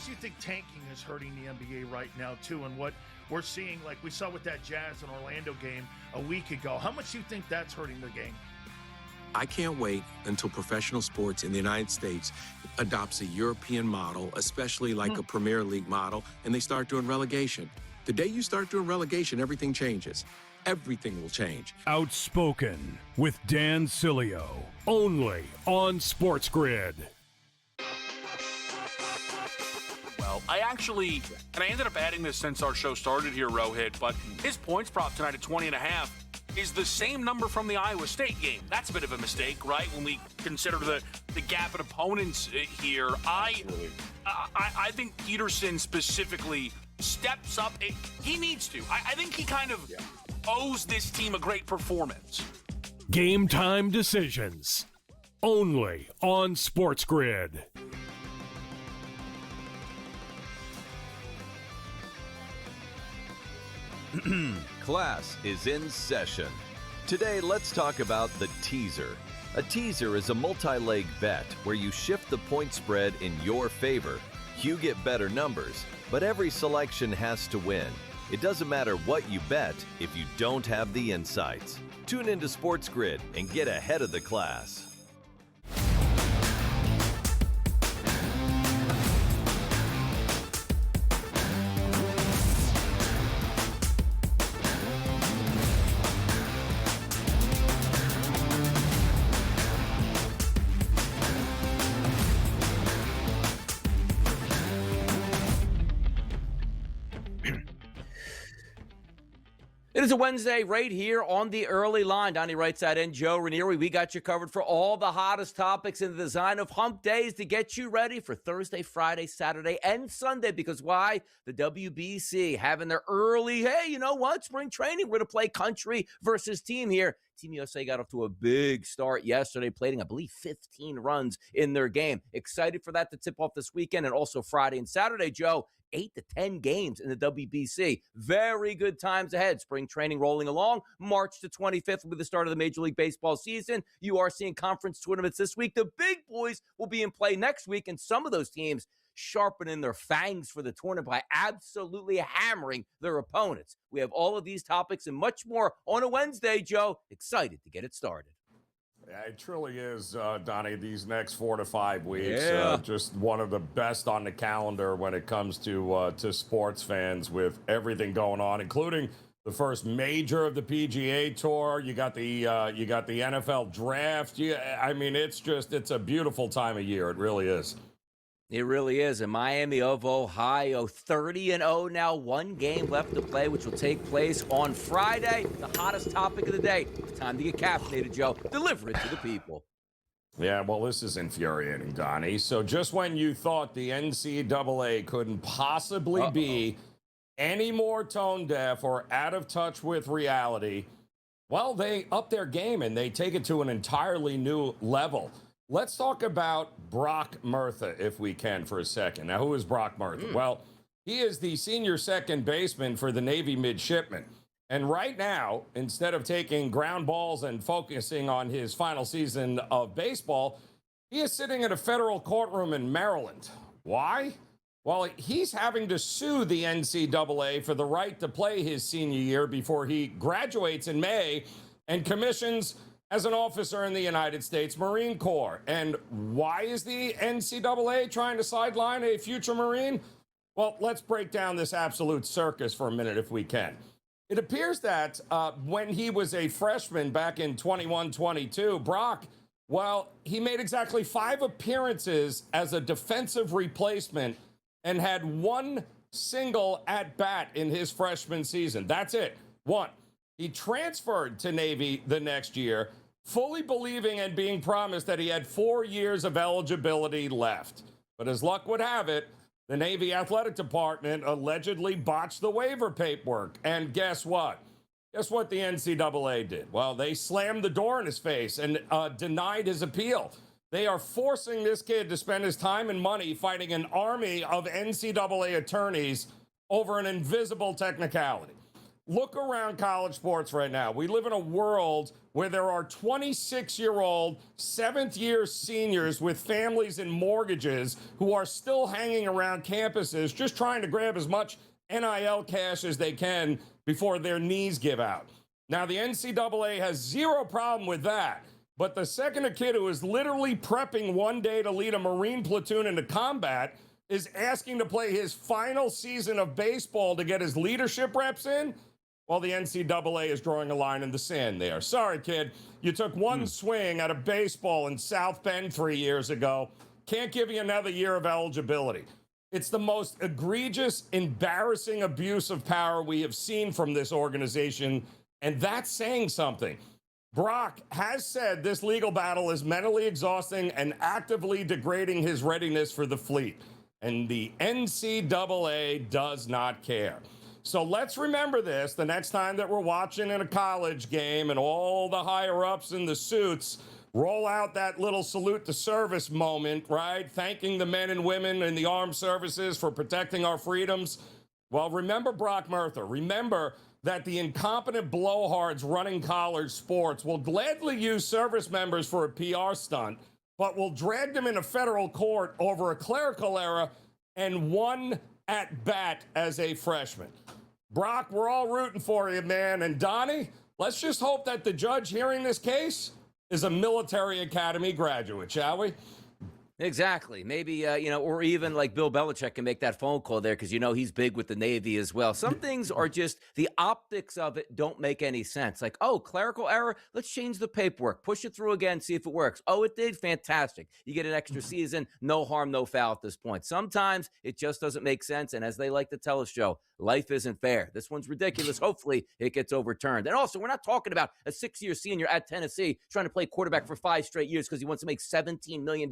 much do you think tanking is hurting the NBA right now, too? And what we're seeing, like we saw with that Jazz and Orlando game a week ago, how much do you think that's hurting the game? I can't wait until professional sports in the United States adopts a European model, especially like a Premier League model, and they start doing relegation. The day you start doing relegation, everything changes. Everything will change. Outspoken with Dan Cilio, only on SportsGrid. Well, I ended up adding this since our show started here, Rohit, but his points prop tonight at 20.5 is the same number from the Iowa State game. That's a bit of a mistake, right? When we consider the gap in opponents here. I think Peterson specifically steps up. He needs to. I think he kind of owes this team a great performance. Game time decisions. Only on SportsGrid. Class is in session. Today, let's talk about the teaser. A teaser is a multi-leg bet where you shift the point spread in your favor. You get better numbers, but every selection has to win. It doesn't matter what you bet if you don't have the insights. Tune into SportsGrid and get ahead of the class. It is a Wednesday right here on the early line. Donnie Rightside and Joe Ranieri. We got you covered for all the hottest topics in the design of hump days to get you ready for Thursday, Friday, Saturday, and Sunday. Because why? The WBC having their early, hey, you know what? Spring training. We're going to play country versus team here. Team USA got off to a big start yesterday, playing, I believe, 15 runs in their game. Excited for that to tip off this weekend and also Friday and Saturday, Joe. 8 to 10 games in the WBC. Very good times ahead. Spring training rolling along. March the 25th will be the start of the Major League Baseball season. You are seeing conference tournaments this week. The big boys will be in play next week, and some of those teams sharpening their fangs for the tournament by absolutely hammering their opponents. We have all of these topics and much more on a Wednesday, Joe. Excited to get it started. Yeah, it truly is, Donnie, these next 4 to 5 weeks. Yeah. Just one of the best on the calendar when it comes to sports fans with everything going on, including the first major of the PGA Tour. You got the NFL draft. I mean, it's a beautiful time of year. It really is. It really is. In Miami of Ohio, 30-0 now, one game left to play, which will take place on Friday. The hottest topic of the day. It's time to get caffeinated, Joe. Deliver it to the people. Yeah, well, this is infuriating, Donnie. So just when you thought the NCAA couldn't possibly be any more tone deaf or out of touch with reality, well, they up their game and they take it to an entirely new level. Let's talk about Brock Murtha, if we can, for a second. Now, who is Brock Murtha? Well, he is the senior second baseman for the Navy midshipmen. And right now, instead of taking ground balls and focusing on his final season of baseball, he is sitting in a federal courtroom in Maryland. Why? Well, he's having to sue the NCAA for the right to play his senior year before he graduates in May and commissions as an officer in the United States Marine Corps. And why is the NCAA trying to sideline a future Marine? Well, let's break down this absolute circus for a minute if we can. It appears that when he was a freshman back in 21-22, Brock, well, he made exactly 5 appearances as a defensive replacement and had one single at-bat in his freshman season. That's it. One. He transferred to Navy the next year, fully believing and being promised that he had 4 years of eligibility left. But as luck would have it, the Navy Athletic Department allegedly botched the waiver paperwork. And guess what? Guess what the NCAA did? Well, they slammed the door in his face and denied his appeal. They are forcing this kid to spend his time and money fighting an army of NCAA attorneys over an invisible technicality. Look around college sports right now. We live in a world where there are 26-year-old, seventh-year seniors with families and mortgages who are still hanging around campuses just trying to grab as much NIL cash as they can before their knees give out. Now, the NCAA has zero problem with that. But the second a kid who is literally prepping one day to lead a Marine platoon into combat is asking to play his final season of baseball to get his leadership reps in, well, the NCAA is drawing a line in the sand there. Sorry, kid. You took one swing at a baseball in South Bend 3 years ago. Can't give you another year of eligibility. It's the most egregious, embarrassing abuse of power we have seen from this organization, and that's saying something. Brock has said this legal battle is mentally exhausting and actively degrading his readiness for the fleet, and the NCAA does not care. So let's remember this the next time that we're watching in a college game and all the higher-ups in the suits roll out that little salute to service moment, right? Thanking the men and women in the armed services for protecting our freedoms. Well, remember Brock Murtha. Remember that the incompetent blowhards running college sports will gladly use service members for a PR stunt, but will drag them into federal court over a clerical error and one at bat as a freshman. Brock, we're all rooting for you, man. And Donnie, let's just hope that the judge hearing this case is a military academy graduate, shall we? Exactly. Maybe, or even like Bill Belichick can make that phone call there because, he's big with the Navy as well. Some things are just the optics of it don't make any sense. Like, oh, clerical error. Let's change the paperwork. Push it through again. See if it works. Oh, it did. Fantastic. You get an extra season. No harm, no foul at this point. Sometimes it just doesn't make sense. And as they like to tell us, Joe, life isn't fair. This one's ridiculous. Hopefully it gets overturned. And also, we're not talking about a 6-year senior at Tennessee trying to play quarterback for 5 straight years because he wants to make $17 million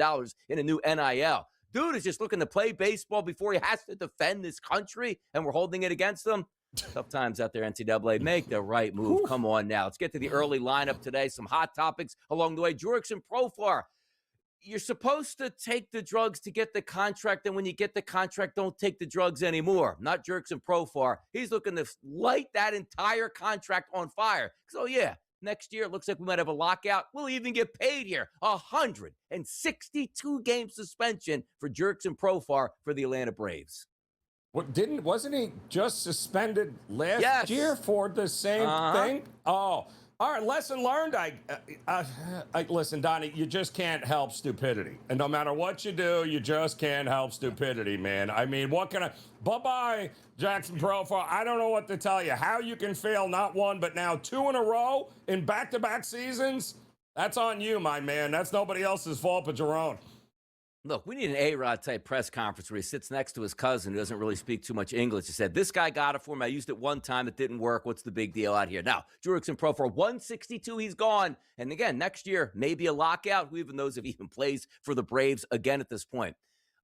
in a new NIL. Dude is just looking to play baseball before he has to defend this country, and we're holding it against him. Tough times out there, NCAA. Make the right move. Come on now. Let's get to the early lineup today. Some hot topics along the way. Jurickson Profar. You're supposed to take the drugs to get the contract, and when you get the contract, don't take the drugs anymore. Not Jurickson Profar. He's looking to light that entire contract on fire. So, yeah, next year, it looks like we might have a lockout. We'll even get paid here. 162-game suspension for Jurickson Profar for the Atlanta Braves. Wasn't he just suspended last year for the same thing? Oh, all right. Lesson learned. Listen, Donnie, you just can't help stupidity. And no matter what you do, you just can't help stupidity, man. I mean, bye-bye, Jackson Profar. I don't know what to tell you. How you can fail not one, but now 2 in a row in back-to-back seasons, that's on you, my man. That's nobody else's fault but your own. Look, we need an A-Rod type press conference where he sits next to his cousin who doesn't really speak too much English. He said, this guy got it for me. I used it one time. It didn't work. What's the big deal out here? Now, Jurickson Profar, 162, he's gone. And again, next year, maybe a lockout. Who even knows if he even plays for the Braves again at this point?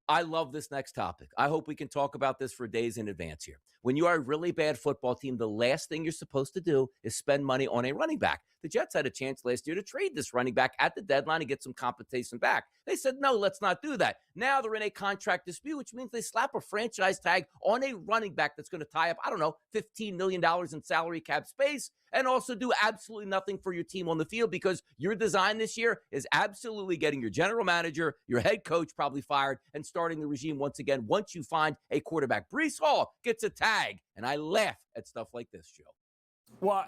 I love this next topic. I hope we can talk about this for days in advance here. When you are a really bad football team, the last thing you're supposed to do is spend money on a running back. The Jets had a chance last year to trade this running back at the deadline and get some compensation back. They said, no, let's not do that. Now they're in a contract dispute, which means they slap a franchise tag on a running back that's going to tie up, $15 million in salary cap space and also do absolutely nothing for your team on the field because your design this year is absolutely getting your general manager, your head coach probably fired and starting the regime once again once you find a quarterback. Breece Hall gets a tag, and I laugh at stuff like this, Joe. Well,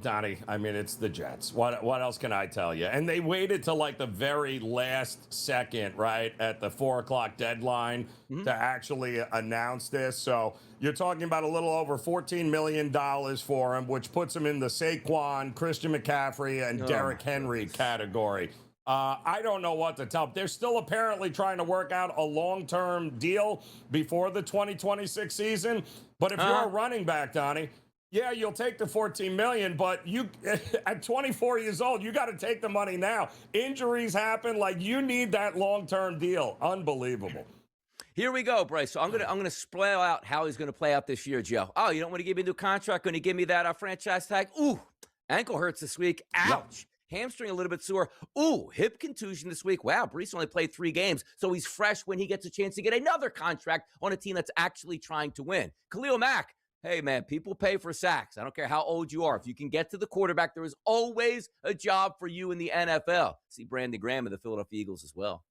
Donnie, I mean, it's the Jets. What else can I tell you? And they waited till like the very last second, right, at the 4 o'clock deadline to actually announce this. So you're talking about a little over $14 million for him, which puts him in the Saquon, Christian McCaffrey, and Derrick Henry category. I don't know what to tell. They're still apparently trying to work out a long-term deal before the 2026 season. But if you're a running back, Donnie, yeah, you'll take the $14 million, but you, at 24 years old, you got to take the money now. Injuries happen. Like, you need that long-term deal. Unbelievable. Here we go, Bryce. So I'm gonna spell out how he's gonna play out this year, Joe. Oh, you don't want to give me a new contract? Going to give me that franchise tag? Ooh, ankle hurts this week. Ouch. Yep. Hamstring a little bit sore. Ooh, hip contusion this week. Wow, Breece only played 3 games, so he's fresh when he gets a chance to get another contract on a team that's actually trying to win. Khalil Mack. Hey, man, people pay for sacks. I don't care how old you are. If you can get to the quarterback, there is always a job for you in the NFL. See Brandon Graham of the Philadelphia Eagles as well.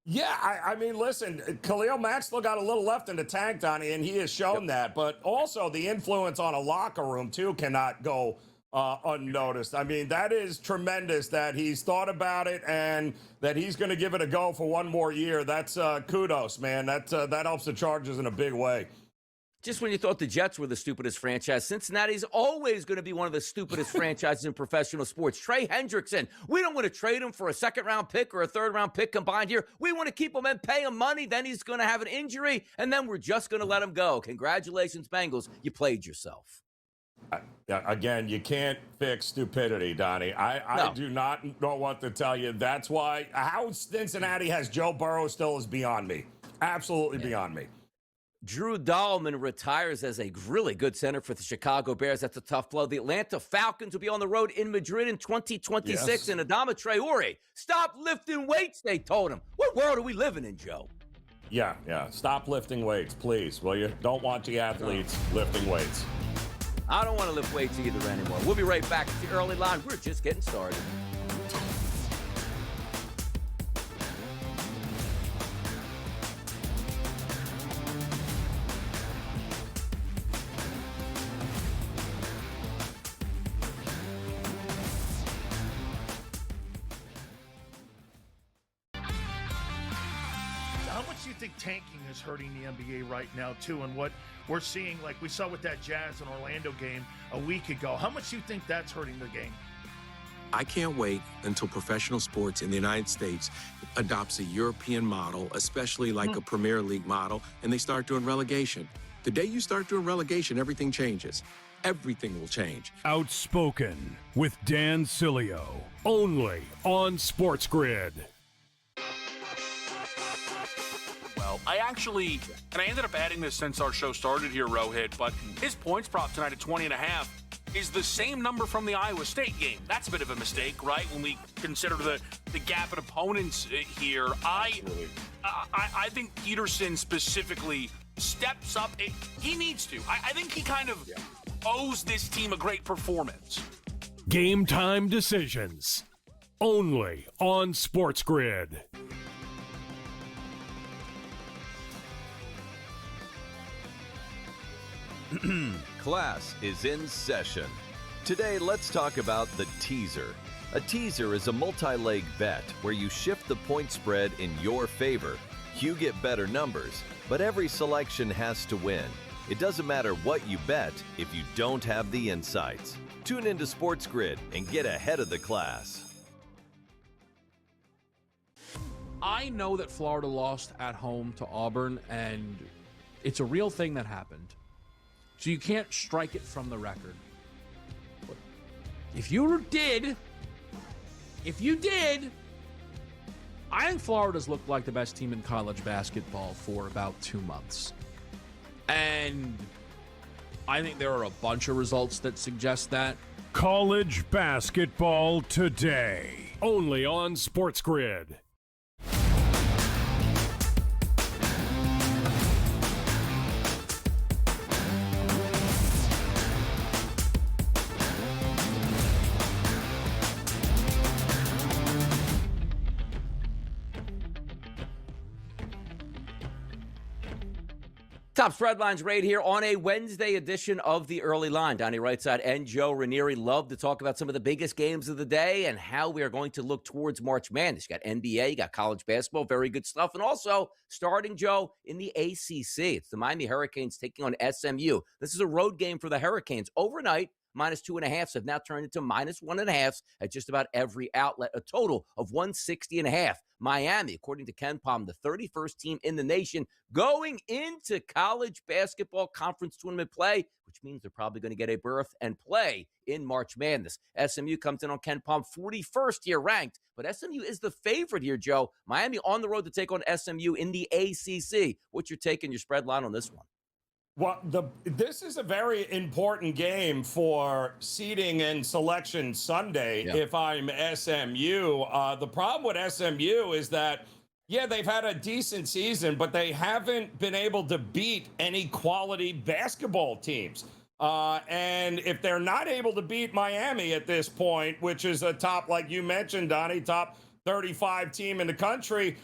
Yeah, I mean, listen, Khalil Mack still got a little left in the tank, Donnie, and he has shown that. But also the influence on a locker room, too, cannot go unnoticed. I mean, that is tremendous that he's thought about it and that he's going to give it a go for one more year. That's kudos, man. That helps the Chargers in a big way. Just when you thought the Jets were the stupidest franchise, Cincinnati's always going to be one of the stupidest franchises in professional sports. Trey Hendrickson, we don't want to trade him for a second-round pick or a third-round pick combined here. We want to keep him and pay him money. Then he's going to have an injury, and then we're just going to let him go. Congratulations, Bengals. You played yourself. Again, you can't fix stupidity, Donnie. I do not know what to tell you. That's why how Cincinnati has Joe Burrow still is beyond me. Absolutely beyond me. Drew Dahlman retires as a really good center for the Chicago Bears. That's a tough blow. The Atlanta Falcons will be on the road in Madrid in 2026. Yes. And Adama Traore, stop lifting weights, they told him. What world are we living in, Joe? Yeah. Stop lifting weights, please, will you? Don't want the athletes lifting weights. I don't want to lift weights either anymore. We'll be right back at the early line. We're just getting started. think tanking is hurting the NBA right now, too, and what we're seeing, like we saw with that Jazz and Orlando game a week ago. How much do you think that's hurting the game? I can't wait until professional sports in the United States adopts a European model, especially like a Premier League model, and they start doing relegation. The day you start doing relegation, everything changes. Everything will change. Outspoken with Dan Cilio, only on SportsGrid. Well, I ended up adding this since our show started here, Rohit, but his points prop tonight at 20.5 is the same number from the Iowa State game. That's a bit of a mistake, right? When we consider the gap in opponents here. I think Peterson specifically steps up. He needs to. I think he kind of owes this team a great performance. Game time decisions. Only on SportsGrid. Class is in session. Today, let's talk about the teaser. A teaser is a multi-leg bet where you shift the point spread in your favor. You get better numbers, but every selection has to win. It doesn't matter what you bet if you don't have the insights. Tune into SportsGrid and get ahead of the class. I know that Florida lost at home to Auburn, and it's a real thing that happened. So you can't strike it from the record. But if you did, I think Florida's looked like the best team in college basketball for about 2 months. And I think there are a bunch of results that suggest that. College basketball today, only on SportsGrid. Top Spreadlines right here on a Wednesday edition of the Early Line. Donnie Rightside and Joe Ranieri love to talk about some of the biggest games of the day and how we are going to look towards March Madness. You got NBA, you got college basketball, very good stuff. And also, starting, Joe, in the ACC. It's the Miami Hurricanes taking on SMU. This is a road game for the Hurricanes. Overnight, -2.5 have now turned into -1.5 at just about every outlet, a total of 160.5. Miami, according to Ken Palm, the 31st team in the nation going into college basketball conference tournament play, which means they're probably going to get a berth and play in March Madness. SMU comes in on Ken Palm, 41st here ranked, but SMU is the favorite here, Joe. Miami on the road to take on SMU in the ACC. What's your take and your spread line on this one? Well, this is a very important game for seeding and selection Sunday if I'm SMU. The problem with SMU is that, Yeah, they've had a decent season, but they haven't been able to beat any quality basketball teams. And if they're not able to beat Miami at this point, which is a top, like you mentioned, Donnie, top 35 team in the country,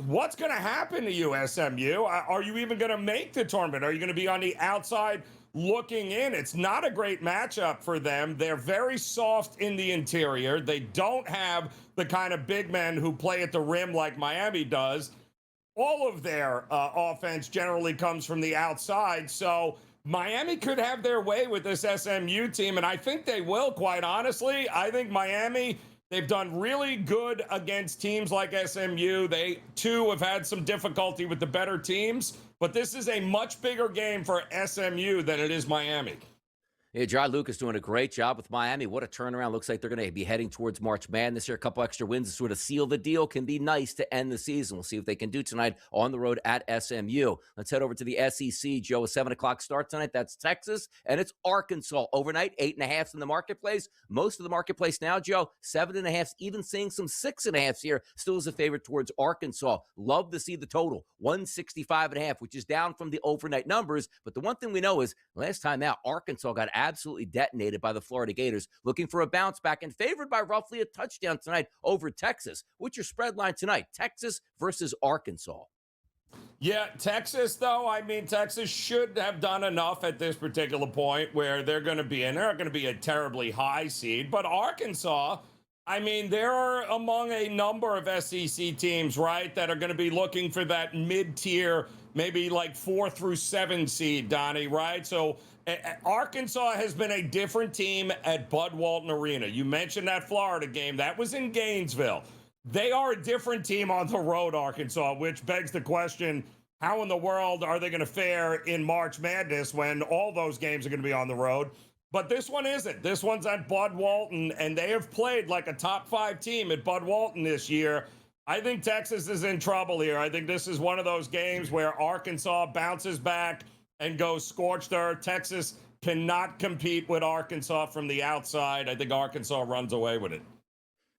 what's going to happen to you, SMU? Are you even going to make the tournament? Are you going to be on the outside looking in? It's not a great matchup for them. They're very soft in the interior. They don't have the kind of big men who play at the rim like Miami does. All of their offense generally comes from the outside. So Miami could have their way with this SMU team, and I think they will, quite honestly. I think Miami, they've done really good against teams like SMU. They, too, have had some difficulty with the better teams, but this is a much bigger game for SMU than it is Miami. Yeah, John Lucas doing a great job with Miami. What a turnaround. Looks like they're going to be heading towards March Madness here. A couple extra wins to sort of seal the deal can be nice to end the season. We'll see what they can do tonight on the road at SMU. Let's head over to the SEC, Joe. A 7 o'clock start tonight. That's Texas, and it's Arkansas. Overnight, 8.5 in the marketplace. Most of the marketplace now, Joe, 7.5, even seeing some 6.5 here. Still is a favorite towards Arkansas. Love to see the total, 165.5, which is down from the overnight numbers. But the one thing we know is last time out, Arkansas got absolutely detonated by the Florida Gators, looking for a bounce back and favored by roughly a touchdown tonight over Texas. What's your spread line tonight? Texas versus Arkansas. Yeah, Texas, though, I mean, Texas should have done enough at this particular point where they're going to be in. They're not going to be a terribly high seed. But Arkansas, I mean, they're among a number of SEC teams, right, that are going to be looking for that mid-tier, maybe like 4 through 7 seed, Donnie, right? So Arkansas has been a different team at Bud Walton Arena. You mentioned that Florida game. That was in Gainesville. They are a different team on the road, Arkansas, which begs the question, how in the world are they going to fare in March Madness when all those games are going to be on the road? But this one isn't. This one's at Bud Walton, and they have played like a top 5 team at Bud Walton this year. I think Texas is in trouble here. I think this is one of those games where Arkansas bounces back and goes scorched earth. Texas cannot compete with Arkansas from the outside. I think Arkansas runs away with it.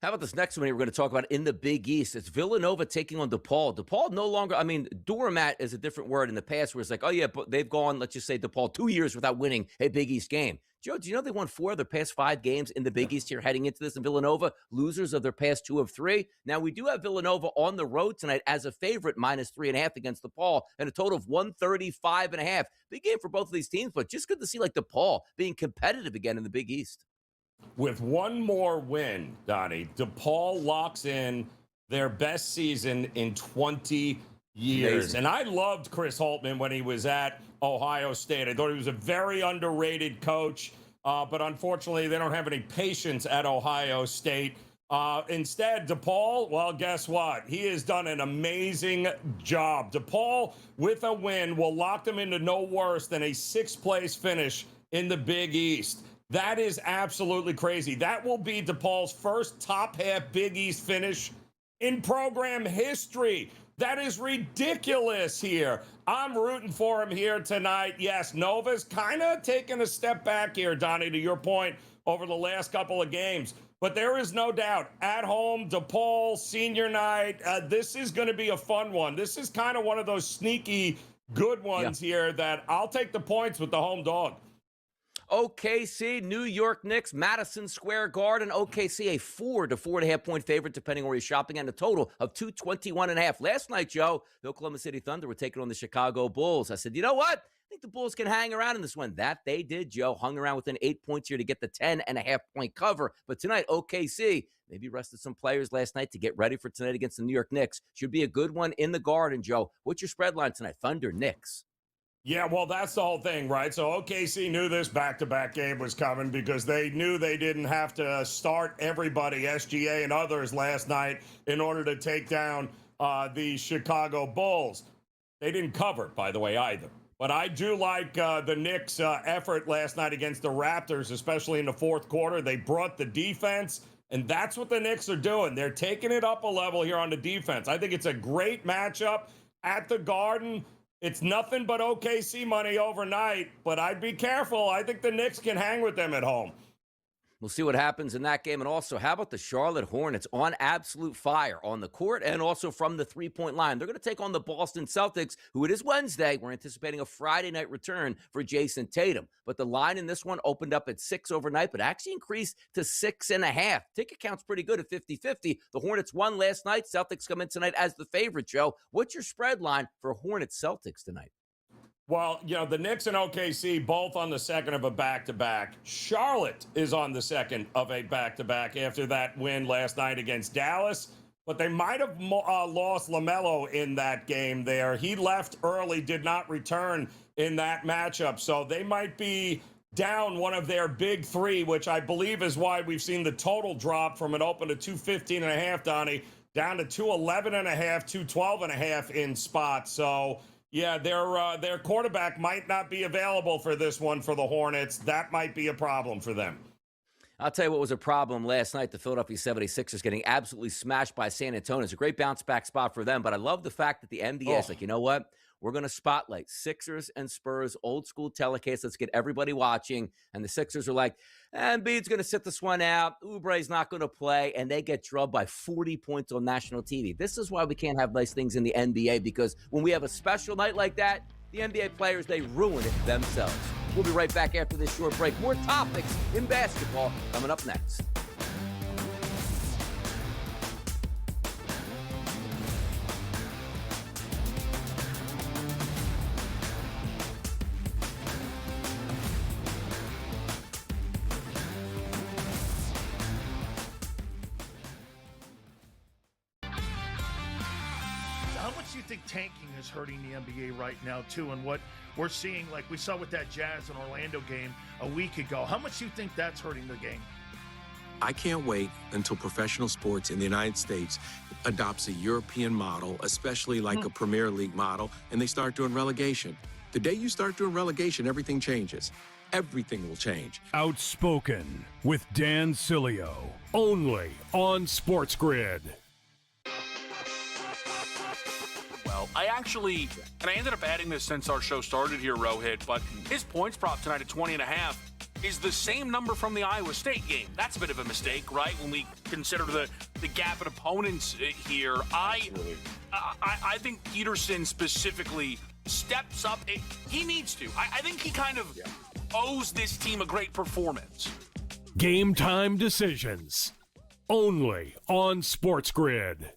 How about this next one we're going to talk about in the Big East? It's Villanova taking on DePaul. DePaul no longer, I mean, doormat is a different word in the past where it's like, oh, yeah, but they've gone, let's just say, DePaul 2 years without winning a Big East game. Joe, do you know they won 4 of their past 5 games in the Big East here heading into this? And Villanova, losers of their past 2 of 3. Now, we do have Villanova on the road tonight as a favorite, -3.5 against DePaul, and a total of 135.5. Big game for both of these teams, but just good to see like DePaul being competitive again in the Big East. With one more win, Donnie, DePaul locks in their best season in 20 years. Amazing. And I loved Chris Holtmann when he was at Ohio State. I thought he was a very underrated coach, but unfortunately they don't have any patience at Ohio State. Instead, DePaul, well, guess what? He has done an amazing job. DePaul, with a win, will lock them into no worse than a 6th-place finish in the Big East. That is absolutely crazy. That will be DePaul's first top-half Big East finish in program history. That is ridiculous here. I'm rooting for him here tonight. Yes, Nova's kind of taken a step back here, Donnie, to your point, over the last couple of games. But there is no doubt, at home, DePaul, senior night, this is going to be a fun one. This is kind of one of those sneaky good ones here that I'll take the points with the home dog. OKC, New York Knicks, Madison Square Garden. OKC, a 4 to 4.5 point favorite, depending on where you're shopping, and a total of 221.5. Last night, Joe, the Oklahoma City Thunder were taking on the Chicago Bulls. I said, you know what? I think the Bulls can hang around in this one. That they did, Joe. Hung around within 8 points here to get the 10.5 point cover. But tonight, OKC maybe rested some players last night to get ready for tonight against the New York Knicks. Should be a good one in the Garden, Joe. What's your spread line tonight? Thunder, Knicks. Yeah, well, that's the whole thing, right? So OKC knew this back-to-back game was coming because they knew they didn't have to start everybody, SGA and others, last night in order to take down the Chicago Bulls. They didn't cover, by the way, either. But I do like the Knicks' effort last night against the Raptors, especially in the fourth quarter. They brought the defense, and that's what the Knicks are doing. They're taking it up a level here on the defense. I think it's a great matchup at the Garden. It's nothing but OKC money overnight, but I'd be careful. I think the Knicks can hang with them at home. We'll see what happens in that game. And also, how about the Charlotte Hornets on absolute fire on the court and also from the three-point line? They're going to take on the Boston Celtics, who it is Wednesday. We're anticipating a Friday night return for Jason Tatum. But the line in this one opened up at 6 overnight, but actually increased to 6.5. Ticket count's pretty good at 50-50. The Hornets won last night. Celtics come in tonight as the favorite, Joe. What's your spread line for Hornets Celtics tonight? Well, the Knicks and OKC both on the second of a back-to-back. Charlotte is on the second of a back-to-back after that win last night against Dallas. But they might have lost LaMelo in that game there. He left early, did not return in that matchup. So they might be down one of their big three, which I believe is why we've seen the total drop from an open to 215.5, Donnie, down to 211.5, 212.5 in spots. So yeah, their quarterback might not be available for this one for the Hornets. That might be a problem for them. I'll tell you what was a problem last night. The Philadelphia 76ers getting absolutely smashed by San Antonio. It's a great bounce-back spot for them, but I love the fact that the NBA is like, you know what? We're going to spotlight Sixers and Spurs, old-school telecast. Let's get everybody watching. And the Sixers are like, Embiid's going to sit this one out. Oubre's not going to play. And they get drubbed by 40 points on national TV. This is why we can't have nice things in the NBA, because when we have a special night like that, the NBA players, they ruin it themselves. We'll be right back after this short break. More topics in basketball coming up next. Tanking is hurting the NBA right now too, and what we're seeing, like we saw with that Jazz and Orlando game a week ago, how much do you think that's hurting the game? I can't wait until professional sports in the United States adopts a European model, especially like a Premier League model, and they start doing relegation. The day you start doing relegation, everything changes. Everything will change. Outspoken with Dan Cilio, only on SportsGrid. I actually, and I ended up adding this since our show started here, Rohit, but his points prop tonight at 20.5 is the same number from the Iowa State game. That's a bit of a mistake, right? When we consider the gap in opponents here. I think Peterson specifically steps up. He needs to. I think he kind of owes this team a great performance. Game time decisions, only on SportsGrid.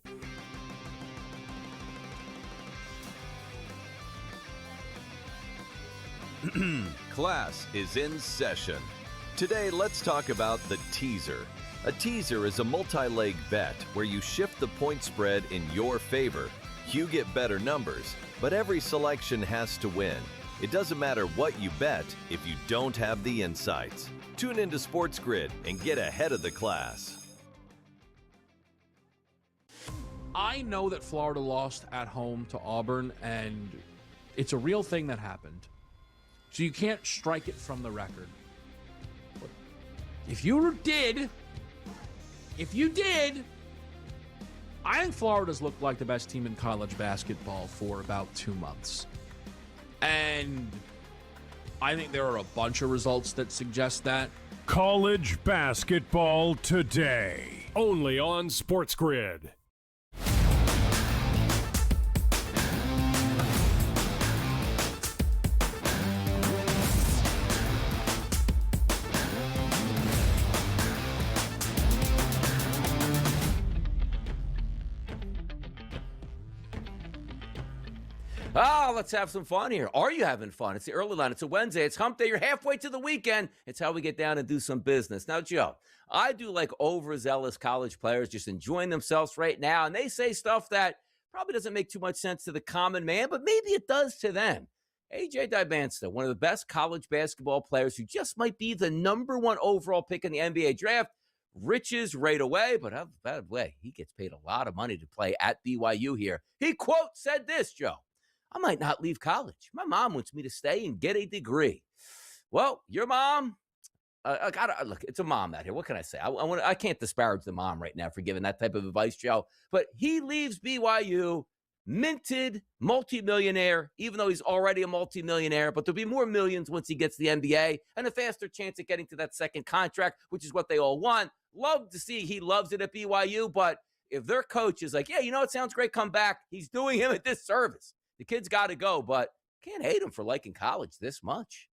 Class is in session. Today, let's talk about the teaser. A teaser is a multi-leg bet where you shift the point spread in your favor. You get better numbers, but every selection has to win. It doesn't matter what you bet if you don't have the insights. Tune into SportsGrid and get ahead of the class. I know that Florida lost at home to Auburn, and it's a real thing that happened. So you can't strike it from the record. But if you did, I think Florida's looked like the best team in college basketball for about 2 months. And I think there are a bunch of results that suggest that. College basketball today, only on SportsGrid. Oh, let's have some fun here. Are you having fun? It's the early line. It's a Wednesday. It's hump day. You're halfway to the weekend. It's how we get down and do some business. Now, Joe, I do like overzealous college players just enjoying themselves right now, and they say stuff that probably doesn't make too much sense to the common man, but maybe it does to them. AJ Dybantsa, one of the best college basketball players who just might be the #1 overall pick in the NBA draft, riches right away, but by the way, he gets paid a lot of money to play at BYU here. He, quote, said this, Joe: I might not leave college. My mom wants me to stay and get a degree. Well, your mom, look, it's a mom out here. What can I say? I can't disparage the mom right now for giving that type of advice, Joe. But he leaves BYU, minted multimillionaire, even though he's already a multimillionaire, but there'll be more millions once he gets the NBA and a faster chance at getting to that second contract, which is what they all want. Love to see he loves it at BYU, but if their coach is like, yeah, you know, it sounds great, come back, he's doing him a disservice. The kid's got to go, but can't hate him for liking college this much.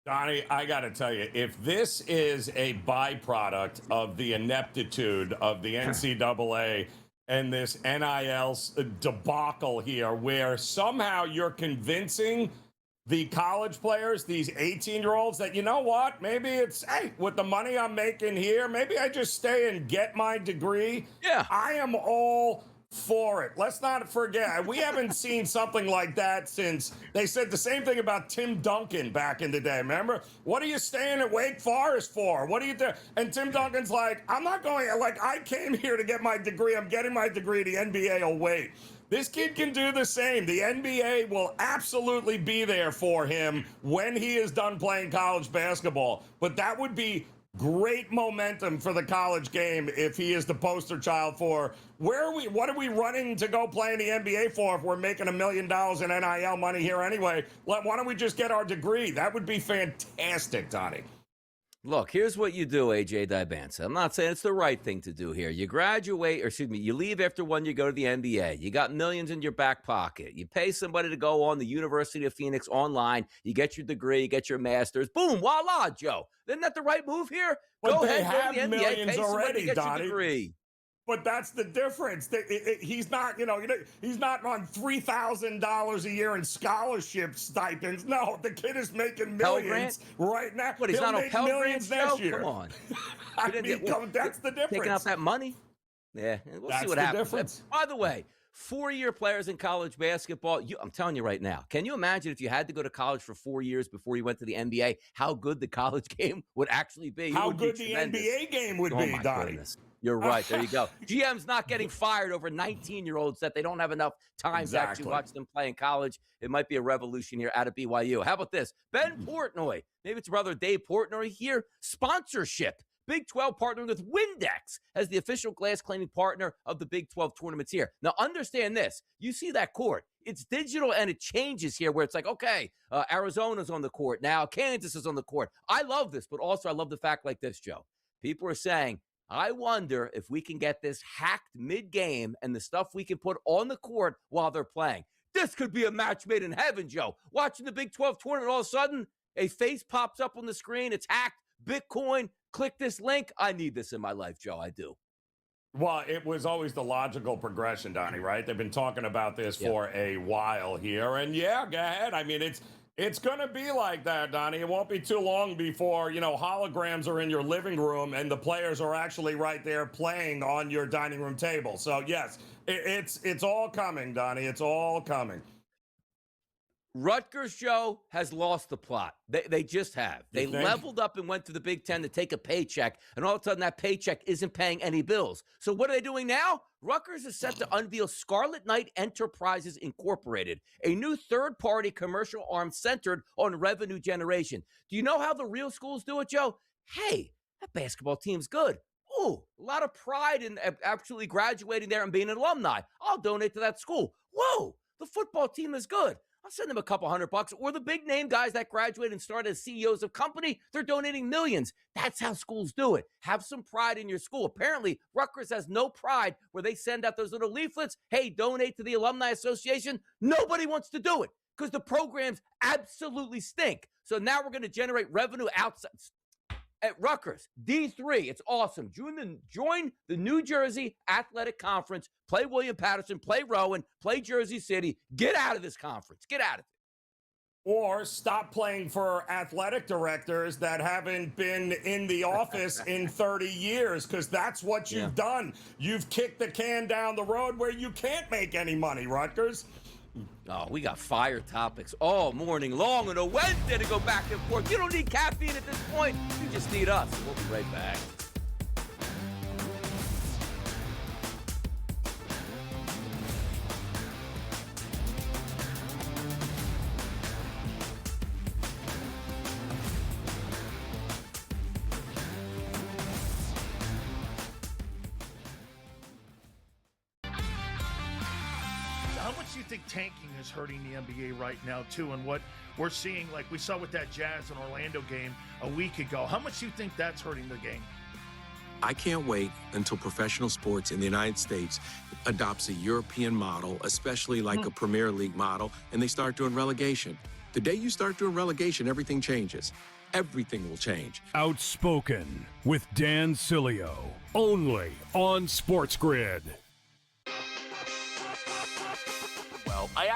Donnie, I got to tell you, if this is a byproduct of the ineptitude of the NCAA and this NIL debacle here, where somehow you're convincing the college players, these 18-year-olds, that, you know what, maybe it's, hey, with the money I'm making here, maybe I just stay and get my degree. Yeah. I am all for it. Let's not forget, we haven't seen something like that since they said the same thing about Tim Duncan back in the day. Remember? What are you staying at Wake Forest for? What are you doing? And Tim Duncan's like, I'm not going, like, I came here to get my degree. I'm getting my degree. The NBA will wait. This kid can do the same. The NBA will absolutely be there for him when he is done playing college basketball. But that would be great momentum for the college game if he is the poster child for what are we running to go play in the NBA for if we're making $1 million in NIL money here anyway? Why don't we just get our degree? That would be fantastic, Donnie. Look, here's what you do, AJ Dibanza. I'm not saying it's the right thing to do here. You graduate, or excuse me, you leave after 1 year, you go to the NBA. You got millions in your back pocket. You pay somebody to go on the University of Phoenix online. You get your degree, you get your master's. Boom, voila, Joe. Isn't that the right move here? But go they ahead, go to the NBA, millions pay somebody already, to get Donnie. your degree. But that's the difference. He's not, he's not on $3,000 a year in scholarship stipends. No, the kid is making millions right now. What, he's He'll not on make Pell millions Grant, next Joe? year. Come on. That's the difference. Taking out that money? Yeah, we'll see what happens. Difference. By the way, 4-year players in college basketball, I'm telling you right now, can you imagine if you had to go to college for 4 years before you went to the NBA, how good the college game would actually be? How good the NBA game would be, Donnie. Goodness. You're right. There you go. GM's not getting fired over 19-year-olds that they don't have enough time to actually watch them play in college. It might be a revolution here out of BYU. How about this? Ben Portnoy, maybe it's brother Dave Portnoy here, sponsorship. Big 12 partnering with Windex as the official glass cleaning partner of the Big 12 tournaments here. Now, understand this. You see that court. It's digital and it changes here where it's like, okay, Arizona's on the court. Now Kansas is on the court. I love this, but also I love the fact like this, Joe. People are saying, I wonder if we can get this hacked mid-game and the stuff we can put on the court while they're playing. This could be a match made in heaven, Joe. Watching the Big 12 tournament, all of a sudden, a face pops up on the screen. It's hacked. Bitcoin. Click this link. I need this in my life, Joe. I do. Well, it was always the logical progression, Donnie, right? They've been talking about this for a while here. And yeah, go ahead. I mean, it's going to be like that, Donnie. It won't be too long before, holograms are in your living room and the players are actually right there playing on your dining room table. So, yes, it's all coming, Donnie. It's all coming. Rutgers, Joe, has lost the plot. They just have. They leveled up and went to the Big Ten to take a paycheck, and all of a sudden that paycheck isn't paying any bills. So what are they doing now? Rutgers is set to unveil Scarlet Knight Enterprises Incorporated, a new third-party commercial arm centered on revenue generation. Do you know how the real schools do it, Joe? Hey, that basketball team's good. Ooh, a lot of pride in actually graduating there and being an alumni. I'll donate to that school. Whoa, the football team is good. I'll send them a couple $100. Or the big name guys that graduate and start as CEOs of company, they're donating millions. That's how schools do it. Have some pride in your school. Apparently, Rutgers has no pride where they send out those little leaflets. Hey, donate to the Alumni Association. Nobody wants to do it because the programs absolutely stink. So now we're going to generate revenue outside. At Rutgers, D3, it's awesome. Join the New Jersey Athletic Conference. Play William Patterson, play Rowan, play Jersey City. Get out of this conference. Get out of it. Or stop playing for athletic directors that haven't been in the office in 30 years, because that's what you've done. You've kicked the can down the road where you can't make any money, Rutgers. Oh, we got fire topics all morning long on a Wednesday to go back and forth. You don't need caffeine at this point. You just need us. We'll be right back. much do you think tanking is hurting the NBA right now, too? And what we're seeing, like we saw with that Jazz and Orlando game a week ago, how much do you think that's hurting the game? I can't wait until professional sports in the United States adopts a European model, especially like a Premier League model, and they start doing relegation. The day you start doing relegation, everything changes. Everything will change. Outspoken with Dan Cilio, only on SportsGrid. Well, I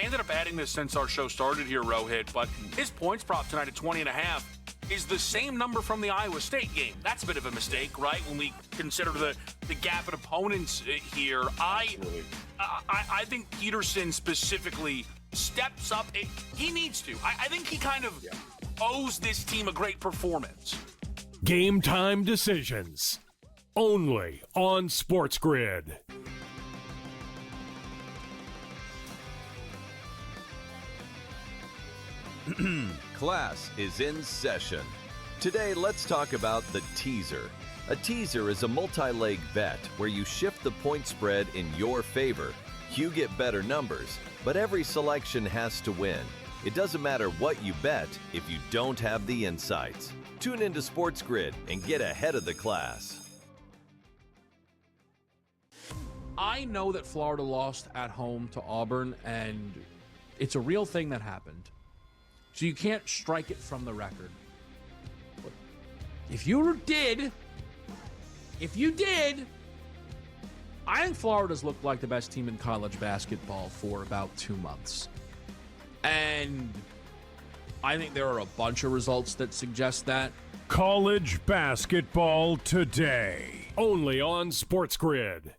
ended up adding this since our show started here, Rohit, but his points prop tonight at 20.5 is the same number from the Iowa State game. That's a bit of a mistake, right? When we consider the gap in opponents here. I think Peterson specifically steps up. He needs to. I think he kind of owes this team a great performance. Game time decisions, only on SportsGrid. Class is in session. Today, let's talk about the teaser. A teaser is a multi-leg bet where you shift the point spread in your favor. You get better numbers, but every selection has to win. It doesn't matter what you bet if you don't have the insights. Tune into SportsGrid and get ahead of the class. I know that Florida lost at home to Auburn, and it's a real thing that happened. So you can't strike it from the record. But if you did, I think Florida's looked like the best team in college basketball for about 2 months. And I think there are a bunch of results that suggest that. College basketball today, only on SportsGrid.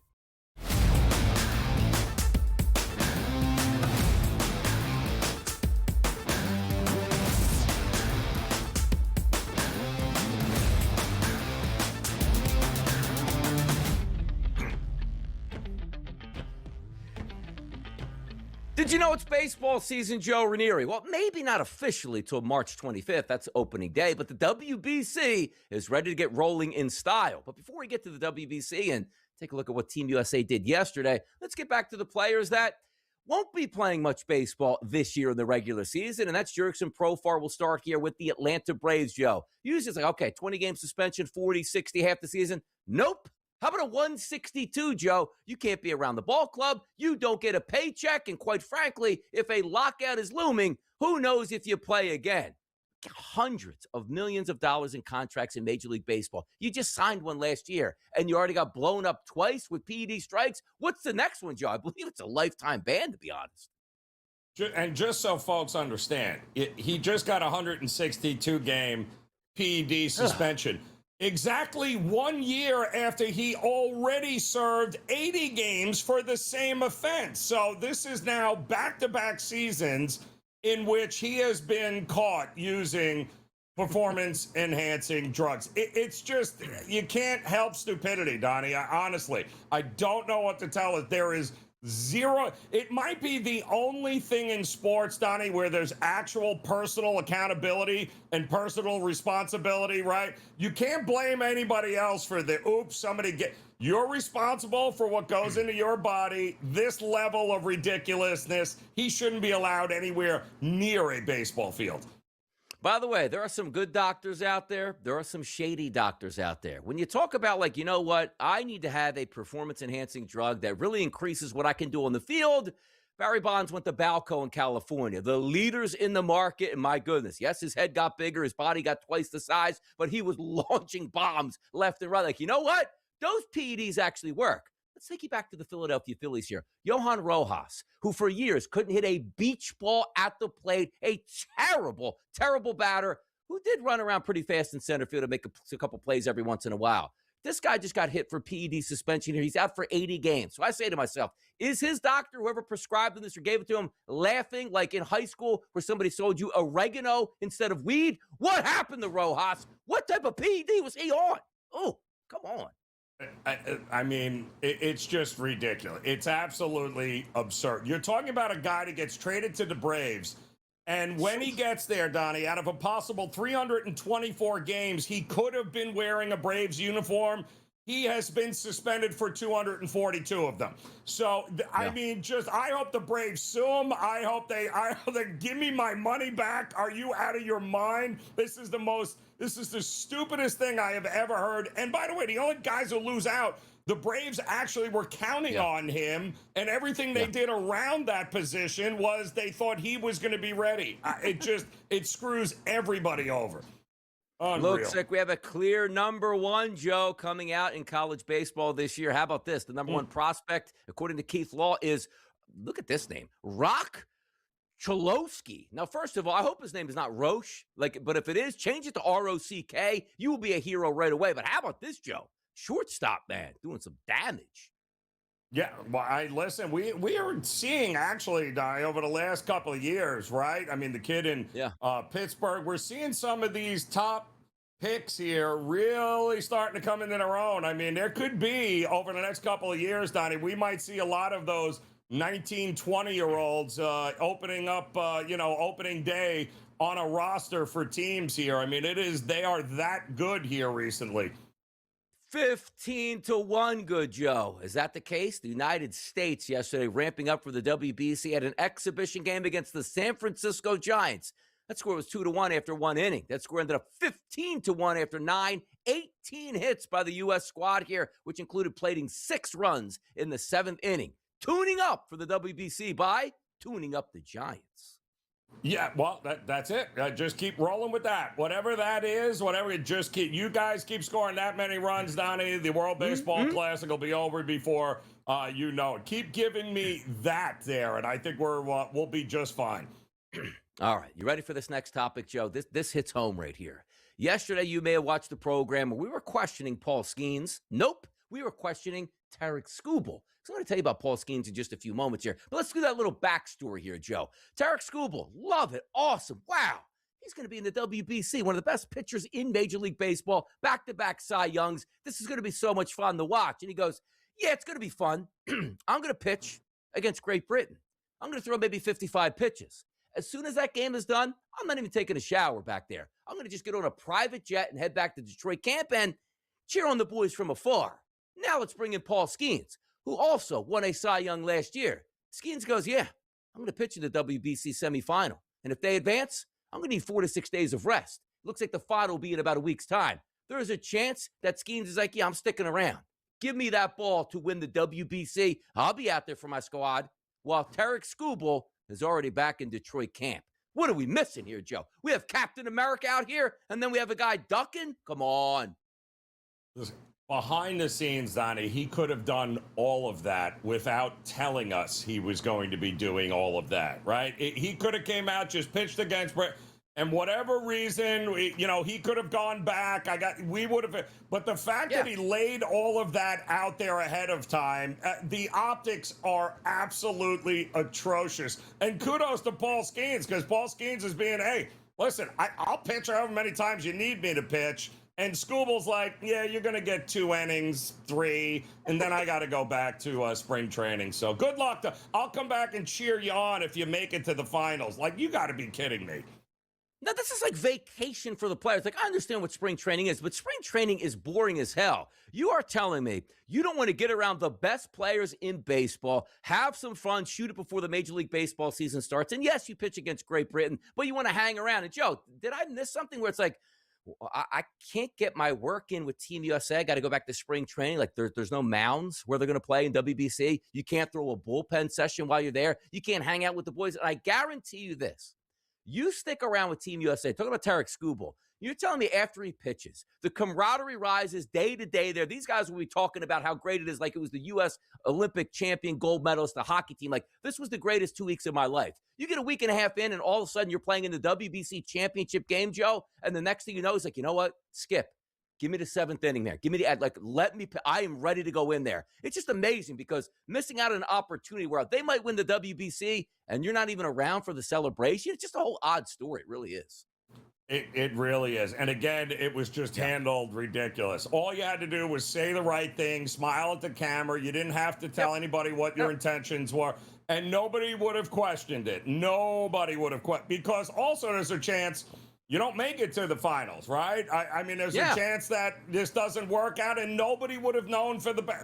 Did you know it's baseball season, Joe Ranieri? Well, maybe not officially till March 25th. That's opening day, but the WBC is ready to get rolling in style. But before we get to the WBC and take a look at what Team USA did yesterday, let's get back to the players that won't be playing much baseball this year in the regular season, and that's Jurickson Profar. Will start here with the Atlanta Braves, Joe. Usually it's like, okay, 20-game suspension, 40, 60, half the season. Nope. How about a 162, Joe? You can't be around the ball club. You don't get a paycheck. And quite frankly, if a lockout is looming, who knows if you play again? Hundreds of millions of dollars in contracts in Major League Baseball. You just signed one last year, and you already got blown up twice with PED strikes. What's the next one, Joe? I believe it's a lifetime ban, to be honest. And just so folks understand, he just got a 162-game PED suspension. Exactly 1 year after he already served 80 games for the same offense. So this is now back-to-back seasons in which he has been caught using performance-enhancing drugs. It's just, you can't help stupidity, Donnie. Honestly, I don't know what to tell it. There is zero. It might be the only thing in sports, Donnie, where there's actual personal accountability and personal responsibility, right? You can't blame anybody else for the oops, you're responsible for what goes into your body. This level of ridiculousness, he shouldn't be allowed anywhere near a baseball field. By the way, there are some good doctors out there. There are some shady doctors out there. When you talk about, like, you know what, I need to have a performance-enhancing drug that really increases what I can do on the field, Barry Bonds went to Balco in California, the leaders in the market, and my goodness, yes, his head got bigger, his body got twice the size, but he was launching bombs left and right. Like, you know what? Those PEDs actually work. Let's take you back to the Philadelphia Phillies here. Johan Rojas, who for years couldn't hit a beach ball at the plate, a terrible, terrible batter, who did run around pretty fast in center field to make a couple plays every once in a while. This guy just got hit for PED suspension here. He's out for 80 games. So I say to myself, is his doctor, whoever prescribed him this or gave it to him, laughing like in high school where somebody sold you oregano instead of weed? What happened to Rojas? What type of PED was he on? Oh, come on. I mean, it's just ridiculous. It's absolutely absurd. You're talking about a guy that gets traded to the Braves, and when he gets there, Donnie, out of a possible 324 games, he could have been wearing a Braves uniform. he has been suspended for 242 of them. So, I mean, I hope the Braves sue him. I hope they give me my money back. Are you out of your mind? This is the stupidest thing I have ever heard. And by the way, the only guys who lose out, the Braves actually were counting on him, and everything they did around that position was they thought he was going to be ready. It screws everybody over. Unreal. Looks like we have a clear number one, Joe, coming out in college baseball this year. How about this? The number one prospect, according to Keith Law, is, look at this name, Rock Cholowski. Now, first of all, I hope his name is not Roche, but if it is, change it to R-O-C-K. You will be a hero right away. But how about this, Joe? Shortstop, man, doing some damage. Yeah, well, listen, we are seeing actually, over the last couple of years, right? I mean, the kid in Pittsburgh, we're seeing some of these top picks here really starting to come into their own. I mean, there could be, over the next couple of years, Donnie, we might see a lot of those 19, 20-year-olds opening up, opening day on a roster for teams here. I mean, they are that good here recently. 15-1 good, Joe. Is that the case? The United States yesterday ramping up for the WBC at an exhibition game against the San Francisco Giants. That score was 2-1 after one inning. That score ended up 15-1 after 18 hits by the U.S. squad here, which included plating 6 runs in the 7th inning. Tuning up for the WBC by tuning up the Giants. Yeah, well, that's it. Just keep rolling with that. Whatever that is, you guys keep scoring that many runs, Donnie. The World Baseball Classic will be over before you know it. Keep giving me that there, and I think we'll be just fine. All right, you ready for this next topic, Joe? This hits home right here. Yesterday, you may have watched the program where we were questioning Paul Skeens. Nope, we were questioning Tarek Skubal. So I'm going to tell you about Paul Skeens in just a few moments here. But let's do that little backstory here, Joe. Tarek Skubal, love it, awesome, wow. He's going to be in the WBC, one of the best pitchers in Major League Baseball, back-to-back Cy Youngs. This is going to be so much fun to watch. And he goes, yeah, it's going to be fun. I'm going to pitch against Great Britain. I'm going to throw maybe 55 pitches. As soon as that game is done, I'm not even taking a shower back there. I'm going to just get on a private jet and head back to Detroit camp and cheer on the boys from afar. Now let's bring in Paul Skeens, who also won a Cy Young last year. Skeens goes, yeah, I'm going to pitch in the WBC semifinal. And if they advance, I'm going to need 4 to 6 days of rest. Looks like the final will be in about a week's time. There is a chance that Skeens is like, yeah, I'm sticking around. Give me that ball to win the WBC. I'll be out there for my squad. While Tarek Skubal is already back in Detroit camp. What are we missing here, Joe? We have Captain America out here, and then we have a guy ducking? Come on. Listen, behind the scenes, Donnie, he could have done all of that without telling us he was going to be doing all of that, right? He could have came out, just pitched against Brett, and whatever reason, he could have gone back. We would have, but the fact that he laid all of that out there ahead of time, the optics are absolutely atrocious. And kudos to Paul Skeens, because Paul Skeens is being, hey, listen, I'll pitch however many times you need me to pitch. And Skubal's like, yeah, you're going to get 2 innings, 3, and then I got to go back to spring training. So good luck. I'll come back and cheer you on if you make it to the finals. Like, you got to be kidding me. Now, this is like vacation for the players. Like, I understand what spring training is, but spring training is boring as hell. You are telling me you don't want to get around the best players in baseball, have some fun, shoot it before the Major League Baseball season starts. And yes, you pitch against Great Britain, but you want to hang around. And Joe, did I miss something where it's like, I can't get my work in with Team USA. I got to go back to spring training. Like there's no mounds where they're going to play in WBC. You can't throw a bullpen session while you're there. You can't hang out with the boys. And I guarantee you this. You stick around with Team USA. Talking about Tarek Skubal. You're telling me after he pitches, the camaraderie rises day to day there. These guys will be talking about how great it is, like it was the U.S. Olympic champion gold medalist, the hockey team. Like, this was the greatest 2 weeks of my life. You get a week and a half in, and all of a sudden you're playing in the WBC championship game, Joe, and the next thing you know, he's like, you know what? Skip. Give me the 7th inning there. Give me I am ready to go in there. It's just amazing because missing out on an opportunity where they might win the WBC and you're not even around for the celebration. It's just a whole odd story. It really is. It really is. And again, it was just handled ridiculous. All you had to do was say the right thing, smile at the camera. You didn't have to tell anybody what your intentions were. And nobody would have questioned it. Nobody would have questioned. Because also there's a chance, you don't make it to the finals, right? I mean, there's a chance that this doesn't work out, and nobody would have known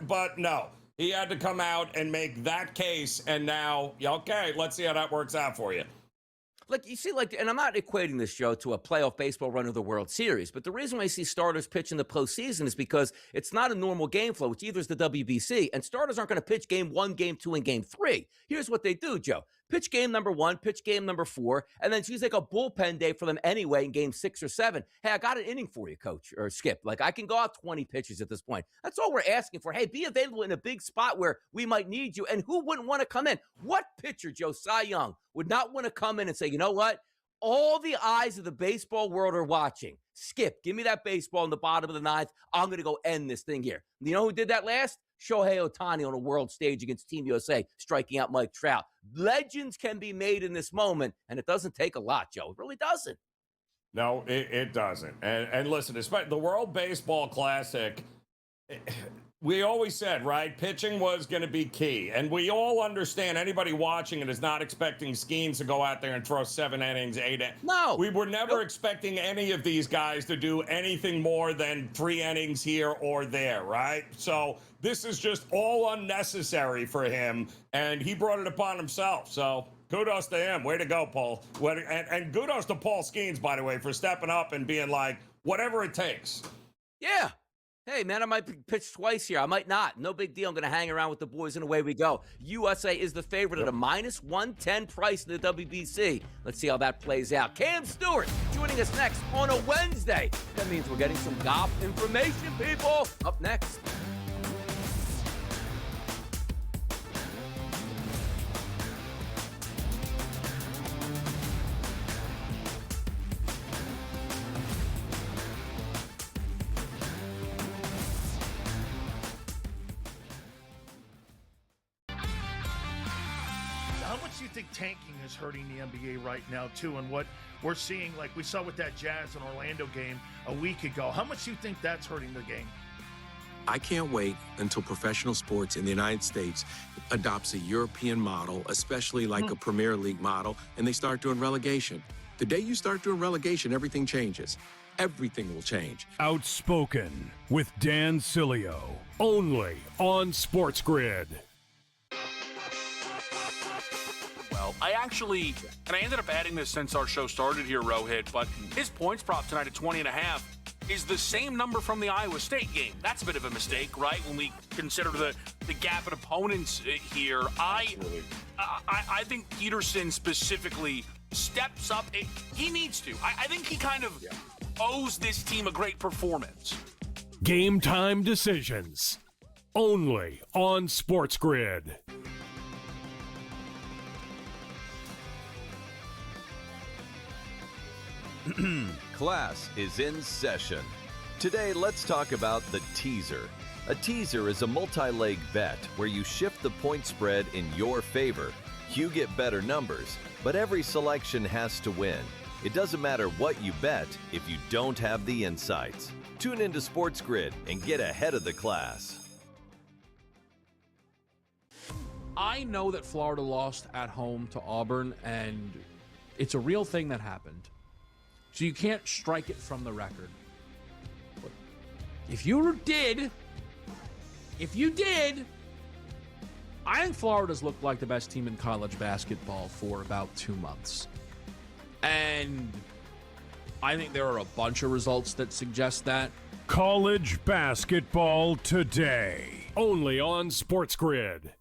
but no. He had to come out and make that case, and now, okay, let's see how that works out for you. Like, you see, and I'm not equating this, Joe, to a playoff baseball run of the World Series, but the reason why I see starters pitch in the postseason is because it's not a normal game flow, which either is the WBC, and starters aren't going to pitch game 1, game 2, and game 3. Here's what they do, Joe. Pitch game number 1, pitch game number 4, and then it's usually like a bullpen day for them anyway in game 6 or 7. Hey, I got an inning for you, coach, or Skip. Like, I can go out 20 pitches at this point. That's all we're asking for. Hey, be available in a big spot where we might need you. And who wouldn't want to come in? What pitcher, Joe, Cy Young, would not want to come in and say, you know what? All the eyes of the baseball world are watching. Skip, give me that baseball in the bottom of the 9th. I'm going to go end this thing here. You know who did that last? Shohei Ohtani on a world stage against Team USA, striking out Mike Trout. Legends can be made in this moment, and it doesn't take a lot, Joe. It really doesn't. No, it doesn't. And listen, despite the World Baseball Classic, we always said, right, pitching was going to be key. And we all understand anybody watching it is not expecting Skeens to go out there and throw 7 innings, 8 innings. No. We were never expecting any of these guys to do anything more than 3 innings here or there, right? So this is just all unnecessary for him, and he brought it upon himself. So kudos to him. Way to go, Paul. And kudos to Paul Skeens, by the way, for stepping up and being like, whatever it takes. Yeah. Hey, man, I might pitch twice here. I might not. No big deal. I'm going to hang around with the boys, and away we go. USA is the favorite at a minus 110 price in the WBC. Let's see how that plays out. Cam Stewart joining us next on a Wednesday. That means we're getting some golf information, people. Up next. Tanking is hurting the NBA right now too, and what we're seeing, like we saw with that Jazz and Orlando game a week ago. How much do you think that's hurting the game? I can't wait until professional sports in the United States adopts a European model, especially like a Premier League model, and they start doing relegation. The day you start doing relegation, everything changes. Everything will change. Outspoken with Dan Cilio, only on SportsGrid. I ended up adding this since our show started here, Rohit, but his points prop tonight at 20.5 is the same number from the Iowa State game. That's a bit of a mistake, right? When we consider the gap in opponents here. I think Peterson specifically steps up. He needs to. I think he kind of owes this team a great performance. Game time decisions. Only on SportsGrid. Class is in session. Today, let's talk about the teaser. A teaser is a multi-leg bet where you shift the point spread in your favor. You get better numbers, but every selection has to win. It doesn't matter what you bet if you don't have the insights. Tune into SportsGrid and get ahead of the class. I know that Florida lost at home to Auburn, and it's a real thing that happened. So you can't strike it from the record. But if you did, I think Florida's looked like the best team in college basketball for about 2 months. And I think there are a bunch of results that suggest that. College basketball today, only on SportsGrid.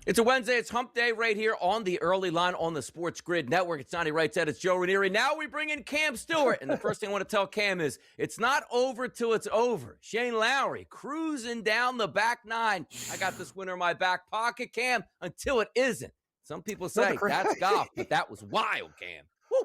It's a Wednesday. It's hump day right here on the early line on the SportsGrid Network. It's Donnie Wright said. It's Joe Ranieri. Now we bring in Cam Stewart. And the first thing I want to tell Cam is it's not over till it's over. Shane Lowry cruising down the back 9. I got this winner in my back pocket, Cam, until it isn't. Some people say that's golf, but that was wild, Cam.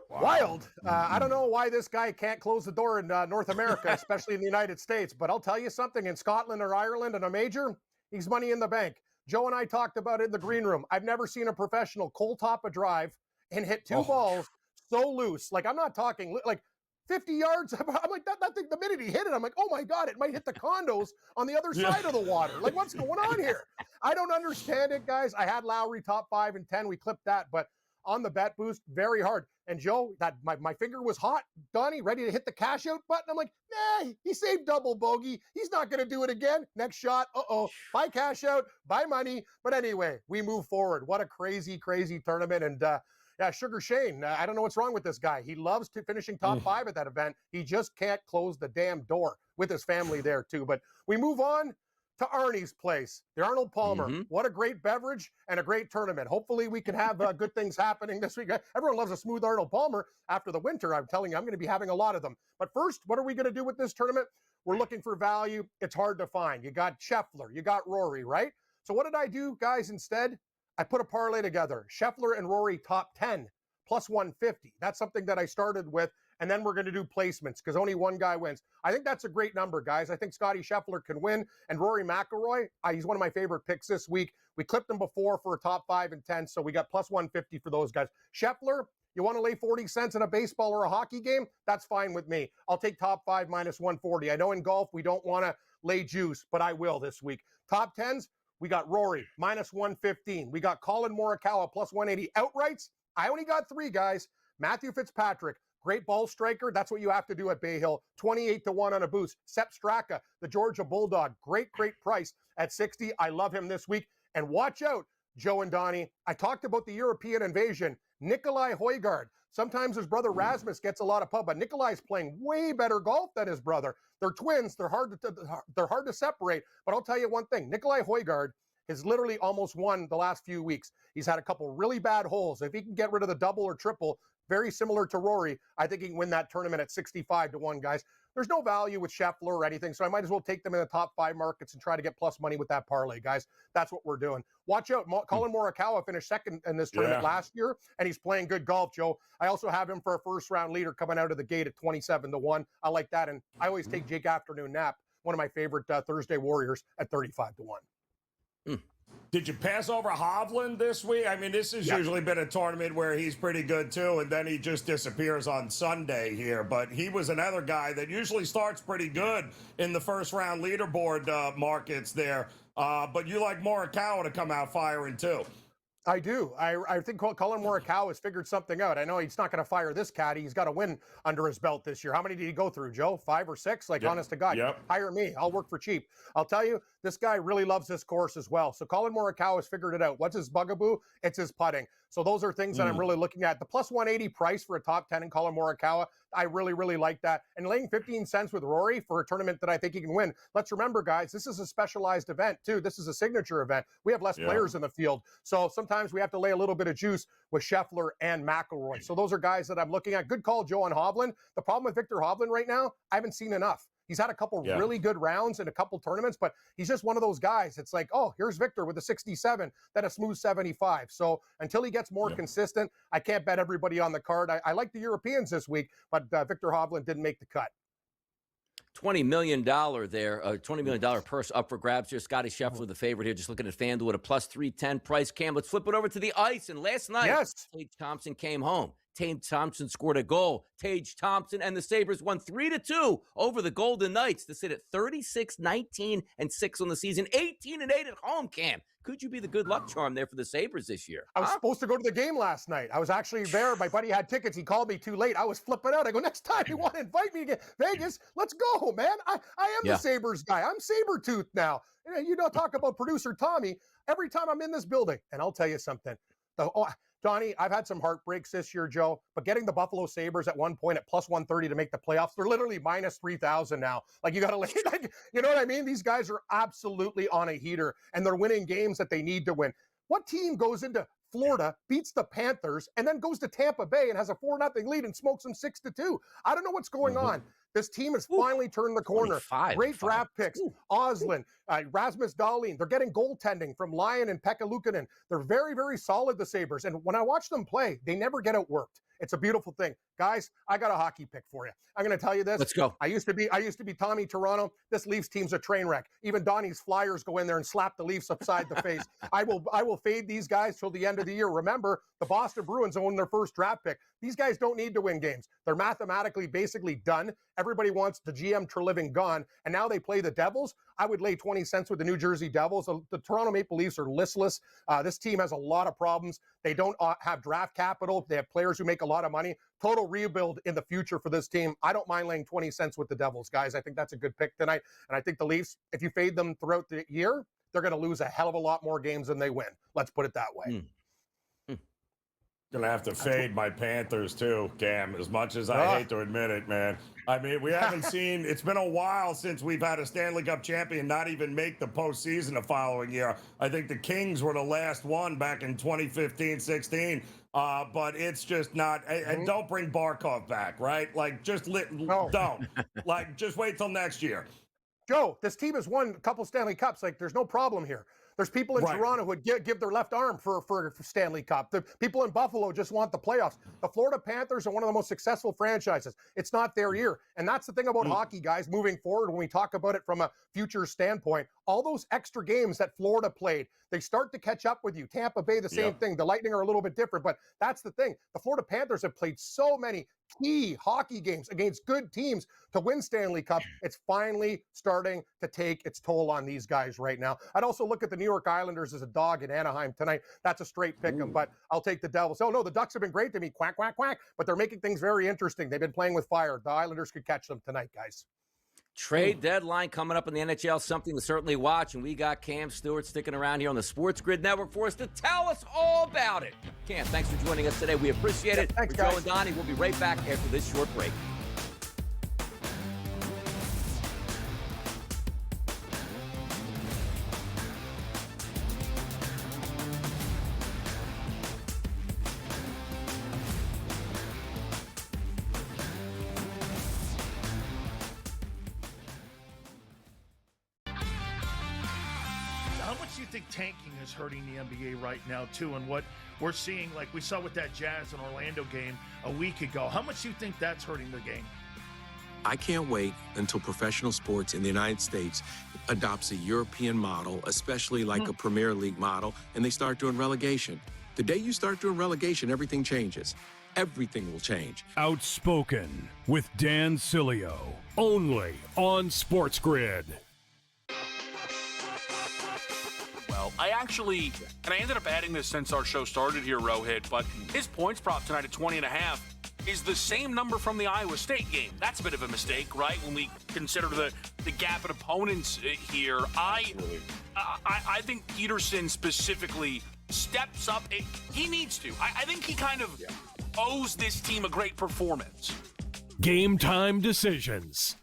Wow. Wild. I don't know why this guy can't close the door in North America, especially in the United States. But I'll tell you something. In Scotland or Ireland in a major, he's money in the bank. Joe and I talked about it in the green room. I've never seen a professional cold top a drive and hit two balls so loose. Like, I'm not talking like 50 yards. I'm like, that thing, the minute he hit it, I'm like, oh my God, it might hit the condos on the other side of the water. Like, what's going on here? I don't understand it, guys. I had Lowry top 5 and 10. We clipped that, but on the bet boost, very hard. And Joe, that my finger was hot, Donnie, ready to hit the cash out button. I'm like, nah, he saved double bogey. He's not going to do it again. Next shot, buy cash out, buy money. But anyway, we move forward. What a crazy, crazy tournament. And yeah, Sugar Shane, I don't know what's wrong with this guy. He loves finishing top 5 at that event. He just can't close the damn door with his family there too. But we move on to Arnie's place, the Arnold Palmer. What a great beverage and a great tournament. Hopefully we can have good things happening this week. Everyone loves a smooth Arnold Palmer after the winter. I'm telling you, I'm going to be having a lot of them. But first, what are we going to do with this tournament? We're looking for value. It's hard to find. You got Scheffler, you got Rory, right? So what did I do, guys, instead? I put a parlay together. Scheffler and Rory top 10 plus 150. That's something that I started with. And then we're going to do placements because only one guy wins. I think that's a great number, guys. I think Scotty Scheffler can win. And Rory McIlroy, he's one of my favorite picks this week. We clipped him before for a top 5 and 10, so we got plus 150 for those guys. Scheffler, you want to lay 40 cents in a baseball or a hockey game? That's fine with me. I'll take top 5 minus 140. I know in golf we don't want to lay juice, but I will this week. Top 10s, we got Rory, minus 115. We got Colin Morikawa, plus 180. Outrights, I only got 3, guys. Matthew Fitzpatrick, great ball striker. That's what you have to do at Bay Hill. 28-1 on a boost. Sepp Straka, the Georgia Bulldog. Great price at 60. I love him this week. And watch out, Joe and Donnie. I talked about the European invasion. Nikolai Højgaard. Sometimes his brother Rasmus gets a lot of pub, but Nikolai's playing way better golf than his brother. They're twins. They're hard to separate. But I'll tell you one thing. Nikolai Højgaard has literally almost won the last few weeks. He's had a couple really bad holes. If he can get rid of the double or triple, very similar to Rory, I think he can win that tournament at 65-1, guys. There's no value with Scheffler or anything, so I might as well take them in the top 5 markets and try to get plus money with that parlay, guys. That's what we're doing. Watch out. Colin Morikawa finished second in this tournament last year, and he's playing good golf, Joe. I also have him for a first-round leader coming out of the gate at 27-1. I like that, and I always take Jake Afternoon Nap, one of my favorite Thursday Warriors, at 35-1. Did you pass over Hovland this week? I mean, this has usually been a tournament where he's pretty good too, and then he just disappears on Sunday here. But he was another guy that usually starts pretty good in the first round leaderboard markets there. But you like Morikawa to come out firing too. I do. I think Colin Morikawa has figured something out. I know he's not going to fire this caddy. He's got a win under his belt this year. How many did he go through, Joe? 5 or 6? Like, honest to God, hire me. I'll work for cheap. I'll tell you, this guy really loves this course as well. So Colin Morikawa has figured it out. What's his bugaboo? It's his putting. So those are things that I'm really looking at. The plus 180 price for a top 10 in Colin Morikawa, I really, really like that. And laying 15 cents with Rory for a tournament that I think he can win. Let's remember, guys, this is a specialized event, too. This is a signature event. We have less players in the field. So sometimes we have to lay a little bit of juice with Scheffler and McIlroy. So those are guys that I'm looking at. Good call, Joe, on Hovland. The problem with Victor Hovland right now, I haven't seen enough. He's had a couple really good rounds in a couple tournaments, but he's just one of those guys. It's like, oh, here's Victor with a 67, then a smooth 75. So until he gets more consistent, I can't bet everybody on the card. I like the Europeans this week, but Victor Hovland didn't make the cut. $20 million there, $20 million purse up for grabs here. Scotty Scheffler, the favorite here, just looking at FanDuel at a plus 310 price. Cam, let's flip it over to the ice. And last night, Tage Thompson came home. Tage Thompson scored a goal. Tage Thompson and the Sabres won 3-2 over the Golden Knights to sit at 36-19-6 on the season, 18-8 at home, Cam. Could you be the good luck charm there for the Sabres this year? I was supposed to go to the game last night. I was actually there. My buddy had tickets. He called me too late. I was flipping out. I go, next time you want to invite me to Vegas, let's go, man. I am the Sabres guy. I'm Sabertooth now. You don't talk about producer Tommy every time I'm in this building. And I'll tell you something. Donnie, I've had some heartbreaks this year, Joe, but getting the Buffalo Sabres at one point at plus 130 to make the playoffs, they're literally minus 3,000 now. Like, you got to, like, you know what I mean? These guys are absolutely on a heater, and they're winning games that they need to win. What team goes into Florida, beats the Panthers, and then goes to Tampa Bay and has a 4-0 lead and smokes them 6-2? I don't know what's going on. This team has finally turned the corner. Great draft picks. Oslin, Rasmus Dahlin. They're getting goaltending from Lyon and Pekka Luukkonen. They're very, very solid, the Sabres. And when I watch them play, they never get outworked. It's a beautiful thing. Guys, I got a hockey pick for you. I'm going to tell you this. Let's go. I used to be Tommy Toronto. This Leafs team's a train wreck. Even Donnie's Flyers go in there and slap the Leafs upside the face. I will fade these guys till the end of the year. Remember, the Boston Bruins own their first draft pick. These guys don't need to win games. They're mathematically basically done. Everybody wants the GM Treliving gone, and now they play the Devils. I would lay 20 cents with the New Jersey Devils. The Toronto Maple Leafs are listless. This team has a lot of problems. They don't have draft capital. They have players who make a lot of money. Total rebuild in the future for this team. I don't mind laying 20 cents with the Devils, guys. I think that's a good pick tonight. And I think the Leafs, if you fade them throughout the year, they're going to lose a hell of a lot more games than they win. Let's put it that way. Gonna have to fade my Panthers too, Cam, as much as I hate to admit it, man. I mean, we haven't seen, it's been a while since we've had a Stanley Cup champion not even make the postseason the following year. I think the Kings were the last one back in 2015-16. But it's just not, and don't bring Barkov back, right? Like, just don't. Like, just wait till next year. Joe, this team has won a couple Stanley Cups. Like, there's no problem here. There's people in Toronto who would give their left arm for Stanley Cup. The people in Buffalo just want the playoffs. The Florida Panthers are one of the most successful franchises. It's not their year. And that's the thing about hockey, guys, moving forward when we talk about it from a future standpoint. All those extra games that Florida played, they start to catch up with you. Tampa Bay, the same thing. The Lightning are a little bit different, but that's the thing. The Florida Panthers have played so many key hockey games against good teams to win Stanley Cup. It's finally starting to take its toll on these guys right now. I'd also look at the New York Islanders as a dog in Anaheim tonight. That's a straight pick 'em, but I'll take the Devils. Oh, no, the Ducks have been great to me. Quack, quack, quack. But they're making things very interesting. They've been playing with fire. The Islanders could catch them tonight, guys. Trade deadline coming up in the NHL, something to certainly watch. And we got Cam Stewart sticking around here on the Sports Grid Network for us to tell us all about it. Cam, thanks for joining us today. We appreciate it. Thanks, for guys. Joe and Donnie, we'll be right back after this short break. How much do you think tanking is hurting the NBA right now, too? And what we're seeing, like we saw with that Jazz and Orlando game a week ago, how much do you think that's hurting the game? I can't wait until professional sports in the United States adopts a European model, especially like a Premier League model, and they start doing relegation. The day you start doing relegation, everything changes. Everything will change. Outspoken with Dan Cilio, only on SportsGrid. Well, I ended up adding this since our show started here, Rohit, but his points prop tonight at 20.5 is the same number from the Iowa State game. That's a bit of a mistake, right? When we consider the gap in opponents here. I think Peterson specifically steps up. He needs to. I think he kind of owes this team a great performance. Game time decisions,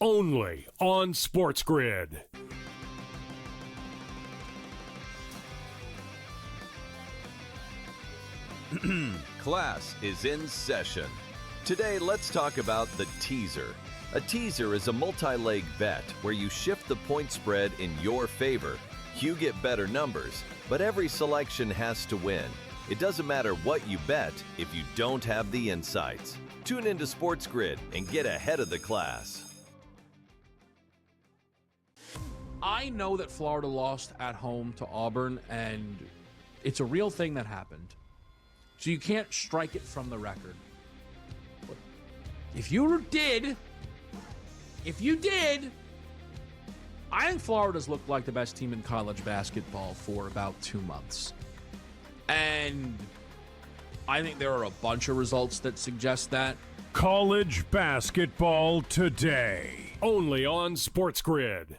only on SportsGrid. Class is in session. Today, let's talk about the teaser. A teaser is a multi-leg bet where you shift the point spread in your favor. You get better numbers, but every selection has to win. It doesn't matter what you bet if you don't have the insights. Tune into SportsGrid and get ahead of the class. I know that Florida lost at home to Auburn, and it's a real thing that happened. So you can't strike it from the record. But if you did, I think Florida's looked like the best team in college basketball for about 2 months. And I think there are a bunch of results that suggest that. College basketball today, only on SportsGrid.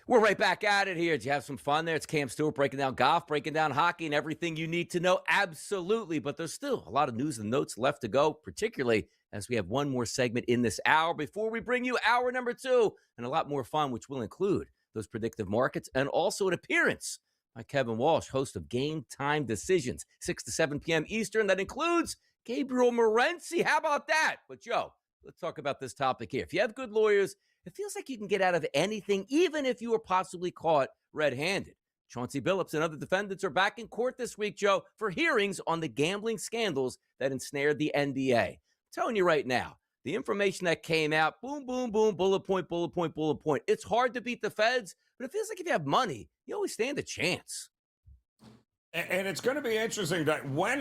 We're right back at it here. Did you have some fun there? It's Cam Stewart breaking down golf, breaking down hockey, and everything you need to know. Absolutely. But there's still a lot of news and notes left to go, particularly as we have one more segment in this hour before we bring you hour number 2 and a lot more fun, which will include those predictive markets and also an appearance by Kevin Walsh, host of Game Time Decisions, 6 to 7 p.m. Eastern. That includes Gabriel Morency. How about that? But, Joe, let's talk about this topic here. If you have good lawyers, it feels like you can get out of anything, even if you were possibly caught red-handed. Chauncey Billups and other defendants are back in court this week, Joe, for hearings on the gambling scandals that ensnared the NBA. I'm telling you right now, the information that came out, boom, boom, boom, bullet point, bullet point, bullet point. It's hard to beat the feds, but it feels like if you have money, you always stand a chance. And it's going to be interesting that when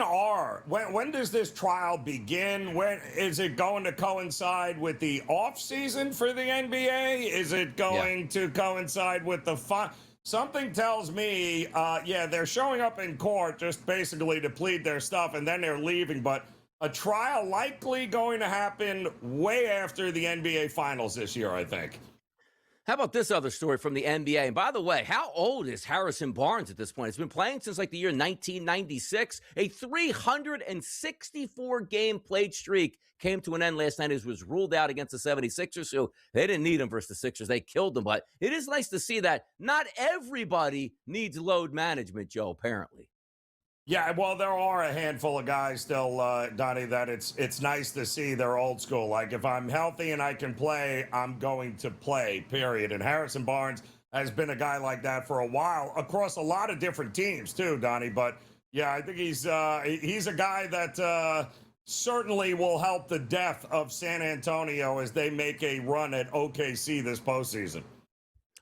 does this trial begin? When is it going to coincide with the off season for the NBA? Is it going to coincide with the Something tells me, they're showing up in court just basically to plead their stuff, and then they're leaving. But a trial likely going to happen way after the NBA Finals this year, I think. How about this other story from the NBA? And by the way, how old is Harrison Barnes at this point? He's been playing since like the year 1996. A 364-game played streak came to an end last night. He was ruled out against the 76ers, so they didn't need him versus the Sixers. They killed him. But it is nice to see that not everybody needs load management, Joe, apparently. Yeah, well, there are a handful of guys still, Donnie, that it's nice to see they're old school. Like, if I'm healthy and I can play, I'm going to play, period. And Harrison Barnes has been a guy like that for a while across a lot of different teams, too, Donnie. But, yeah, I think he's a guy that certainly will help the death of San Antonio as they make a run at OKC this postseason.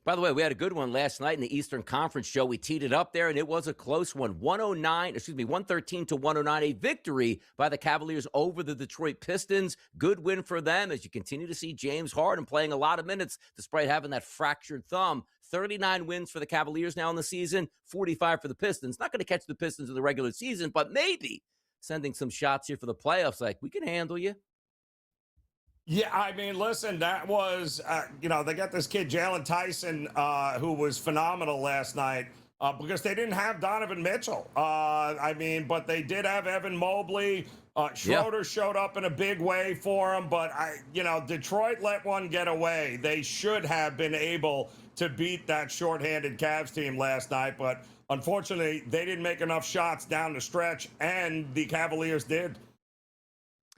By the way, we had a good one last night in the Eastern Conference, Joe. We teed it up there, and it was a close one. 113 to 109, a victory by the Cavaliers over the Detroit Pistons. Good win for them as you continue to see James Harden playing a lot of minutes despite having that fractured thumb. 39 wins for the Cavaliers now in the season, 45 for the Pistons. Not going to catch the Pistons in the regular season, but maybe sending some shots here for the playoffs. Like, we can handle you. Yeah, I mean, listen, that was, they got this kid, Jalen Tyson, who was phenomenal last night because they didn't have Donovan Mitchell. But they did have Evan Mobley. Schroeder showed up in a big way for him, but, Detroit let one get away. They should have been able to beat that shorthanded Cavs team last night, but unfortunately, they didn't make enough shots down the stretch, and the Cavaliers did.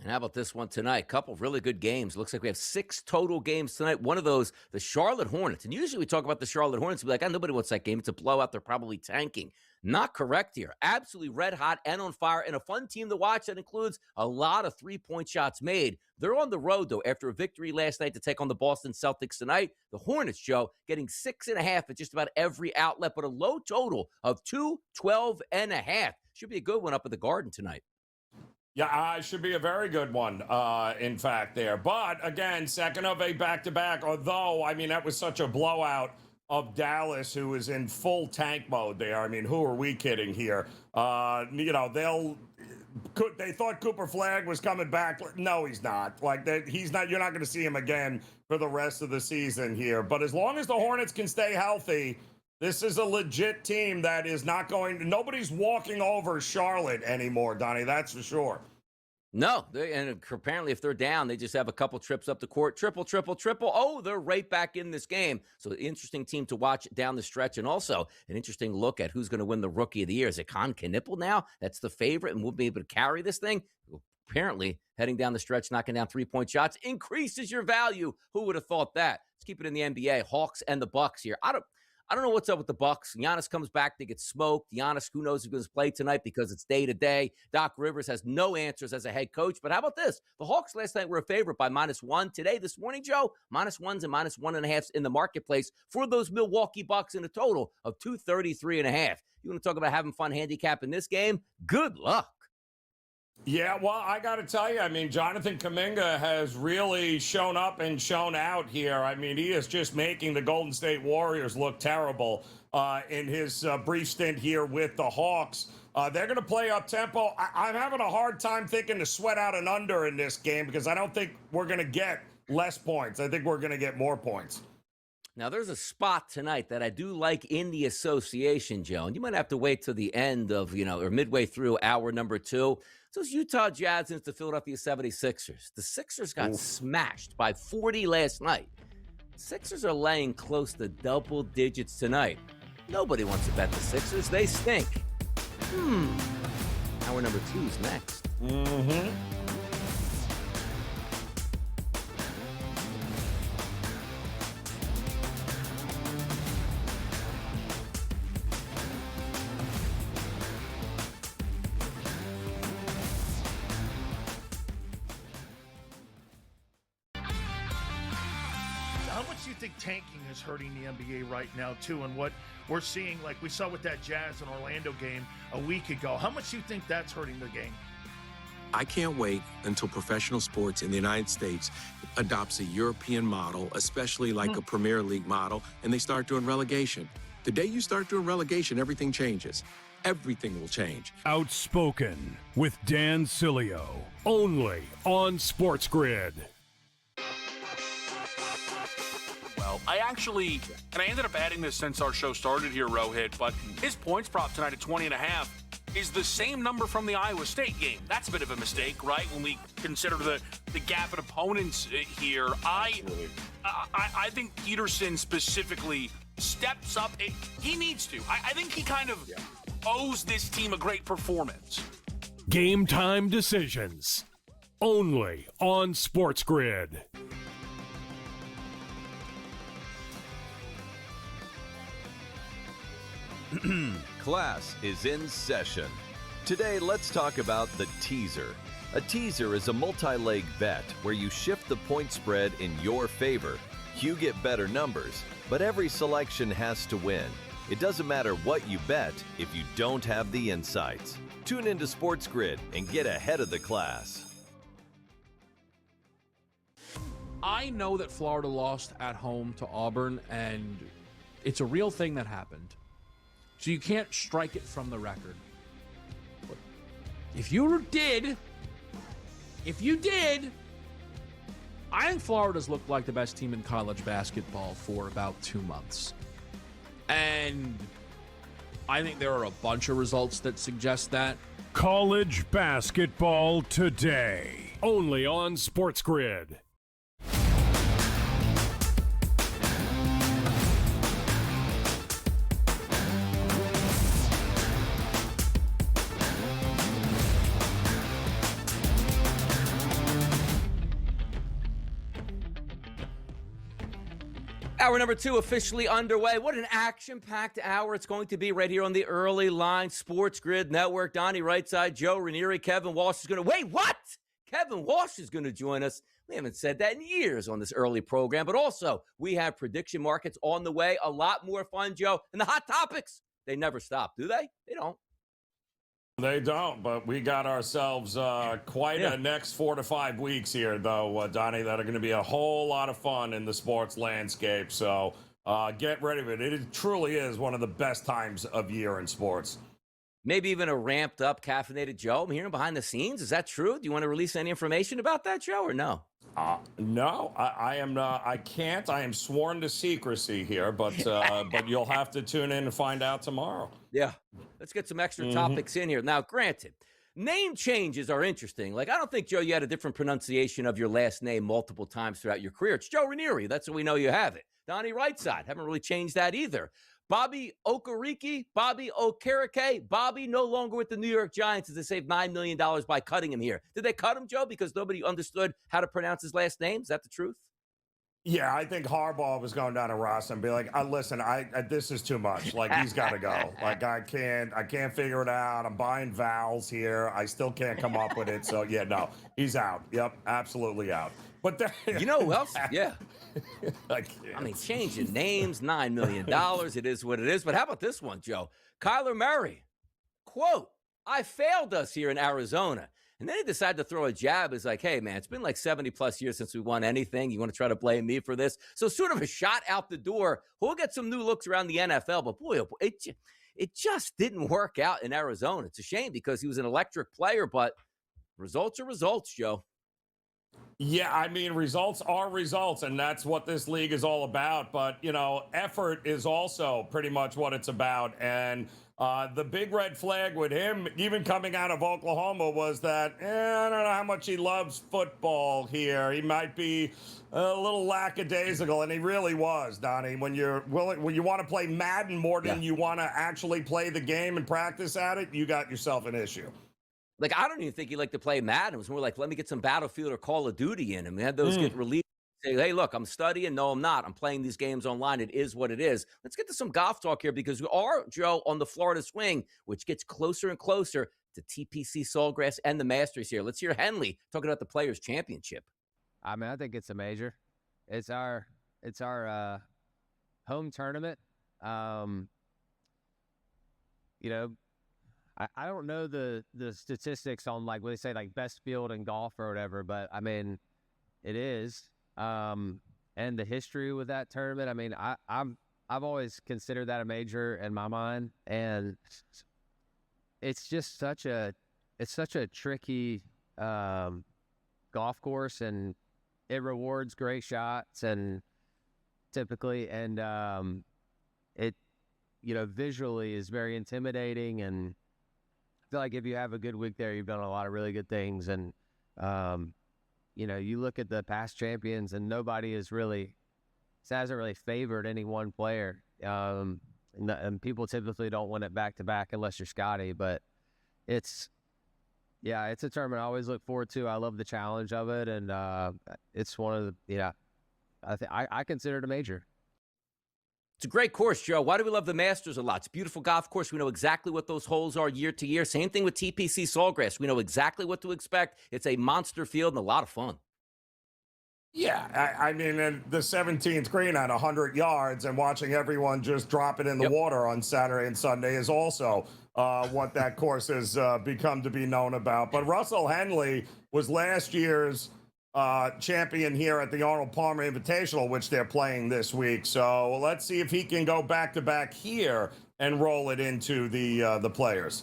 And how about this one tonight? Couple of really good games. Looks like we have 6 total games tonight. One of those, the Charlotte Hornets. And usually we talk about the Charlotte Hornets and be like, nobody wants that game. It's a blowout. They're probably tanking. Not correct here. Absolutely red hot and on fire, and a fun team to watch that includes a lot of three-point shots made. They're on the road, though, after a victory last night to take on the Boston Celtics tonight. The Hornets, Joe, getting 6.5 at just about every outlet, but a low total of 212.5. Should be a good one up at the Garden tonight. Yeah, it should be a very good one, in fact, there. But, again, second of a back-to-back, although, that was such a blowout of Dallas, who is in full tank mode there. Who are we kidding here? They thought Cooper Flagg was coming back. No, he's not. He's not. You're not going to see him again for the rest of the season here. But as long as the Hornets can stay healthy, this is a legit team that is not going. Nobody's walking over Charlotte anymore, Donnie. That's for sure. No, and apparently if they're down, they just have a couple trips up the court. Triple. Oh, they're right back in this game. So interesting team to watch down the stretch, and also an interesting look at who's going to win the Rookie of the Year. Is it Con Knippel now? That's the favorite, and we'll be able to carry this thing. Apparently, heading down the stretch, knocking down three-point shots increases your value. Who would have thought that? Let's keep it in the NBA. Hawks and the Bucks here. I don't know what's up with the Bucks. Giannis comes back, they get smoked. Giannis, who knows who's going to play tonight because it's day-to-day. Doc Rivers has no answers as a head coach. But how about this? The Hawks last night were a favorite by -1. Today, this morning, Joe, -1s and -1.5s in the marketplace for those Milwaukee Bucks in a total of 233.5. You want to talk about having fun handicap in this game? Good luck. Yeah, well, I got to tell you, Jonathan Kuminga has really shown up and shown out here. He is just making the Golden State Warriors look terrible in his brief stint here with the Hawks. They're going to play up-tempo. I'm having a hard time thinking to sweat out an under in this game because I don't think we're going to get less points. I think we're going to get more points. Now, there's a spot tonight that I do like in the association, Joe, and you might have to wait till the end of, or midway through hour number 2. So it's Utah Jazz against the Philadelphia 76ers. The Sixers got smashed by 40 last night. Sixers are laying close to double digits tonight. Nobody wants to bet the Sixers. They stink. Hour number 2 is next. How much do you think tanking is hurting the NBA right now, too, and what we're seeing, like we saw with that Jazz and Orlando game a week ago? How much do you think that's hurting the game? I can't wait until professional sports in the United States adopts a European model, especially like a Premier League model, and they start doing relegation. The day you start doing relegation, everything changes. Everything will change. Outspoken with Dan Cilio, only on SportsGrid. Well, I ended up adding this since our show started here, Rohit, but his points prop tonight at 20.5 is the same number from the Iowa State game. That's a bit of a mistake, right? When we consider the gap in opponents here. I think Peterson specifically steps up. He needs to. I think he kind of owes this team a great performance. Game time decisions, only on SportsGrid. Class is in session. Today, let's talk about the teaser. A teaser is a multi-leg bet where you shift the point spread in your favor. You get better numbers, but every selection has to win. It doesn't matter what you bet if you don't have the insights. Tune into SportsGrid and get ahead of the class. I know that Florida lost at home to Auburn, and it's a real thing that happened. So you can't strike it from the record. But if you did, I think Florida's looked like the best team in college basketball for about 2 months. And I think there are a bunch of results that suggest that. College basketball today, only on SportsGrid. Hour number 2 officially underway. What an action-packed hour it's going to be right here on the Early Line SportsGrid Network. Donnie Rightside, Joe Ranieri, Kevin Walsh is going to... Wait, what? Kevin Walsh is going to join us. We haven't said that in years on this early program. But also, we have prediction markets on the way. A lot more fun, Joe. And the hot topics, they never stop, do they? They don't. They don't, but we got ourselves quite a next 4 to 5 weeks here, though, Donnie, that are going to be a whole lot of fun in the sports landscape. So get ready for it. It truly is one of the best times of year in sports. Maybe even a ramped-up, caffeinated Joe. I'm hearing behind the scenes. Is that true? Do you want to release any information about that, Joe, or no? No, I am. I can't. I am sworn to secrecy here, but you'll have to tune in and find out tomorrow. Yeah, let's get some extra topics in here. Now, granted, name changes are interesting. Like, I don't think, Joe, you had a different pronunciation of your last name multiple times throughout your career. It's Joe Ranieri. That's what we know you have it. Donnie Rightside. Haven't really changed that either. Bobby Okereke, Bobby Okereke, Bobby no longer with the New York Giants as they saved $9 million by cutting him here. Did they cut him, Joe, because nobody understood how to pronounce his last name? Is that the truth? Yeah, I think Harbaugh was going down to Ross and be like, listen, this is too much. Like, he's got to go. Like, I can't figure it out. I'm buying vowels here. I still can't come up with it. So, yeah, no, he's out. Yep, absolutely out. But there, you know who else? Yeah. I mean, changing names, $9 million. It is what it is. But how about this one, Joe? Kyler Murray, quote, I failed us here in Arizona. And then he decided to throw a jab. It's like, hey, man, it's been like 70-plus years since we won anything. You want to try to blame me for this? So sort of a shot out the door. We'll get some new looks around the NFL. But, boy, it just didn't work out in Arizona. It's a shame because he was an electric player. But results are results, Joe. Yeah, I mean, results are results, and that's what this league is all about. But, effort is also pretty much what it's about. And the big red flag with him, even coming out of Oklahoma, was that I don't know how much he loves football here. He might be a little lackadaisical, and he really was, Donnie. When you want to play Madden more than you want to actually play the game and practice at it, you got yourself an issue. Like, I don't even think he liked to play Madden. It was more like, let me get some Battlefield or Call of Duty in him. We had those get released. Say, hey, look, I'm studying. No, I'm not. I'm playing these games online. It is what it is. Let's get to some golf talk here because we are, Joe, on the Florida swing, which gets closer and closer to TPC Sawgrass and the Masters here. Let's hear Henley talking about the Players' Championship. I mean, I think it's a major. It's our home tournament. I don't know the statistics on like what they say like best field in golf or whatever, but I mean, it is. And the history with that tournament, I mean, I've always considered that a major in my mind, and it's just such a tricky golf course, and it rewards great shots and typically, and it visually is very intimidating, and I feel like if you have a good week there, you've done a lot of really good things. And, you look at the past champions and nobody hasn't really favored any one player. And people typically don't win it back to back unless you're Scotty, but it's a tournament I always look forward to. I love the challenge of it. And, it's one of the, I consider it a major. It's a great course, Joe. Why do we love the Masters a lot? It's a beautiful golf course. We know exactly what those holes are year to year. Same thing with TPC Sawgrass. We know exactly what to expect. It's a monster field and a lot of fun. Yeah, I mean, the 17th green at 100 yards and watching everyone just drop it in the water on Saturday and Sunday is also what that course has become to be known about. But Russell Henley was last year's champion here at the Arnold Palmer Invitational, which they're playing this week. So let's see if he can go back-to-back here and roll it into the Players.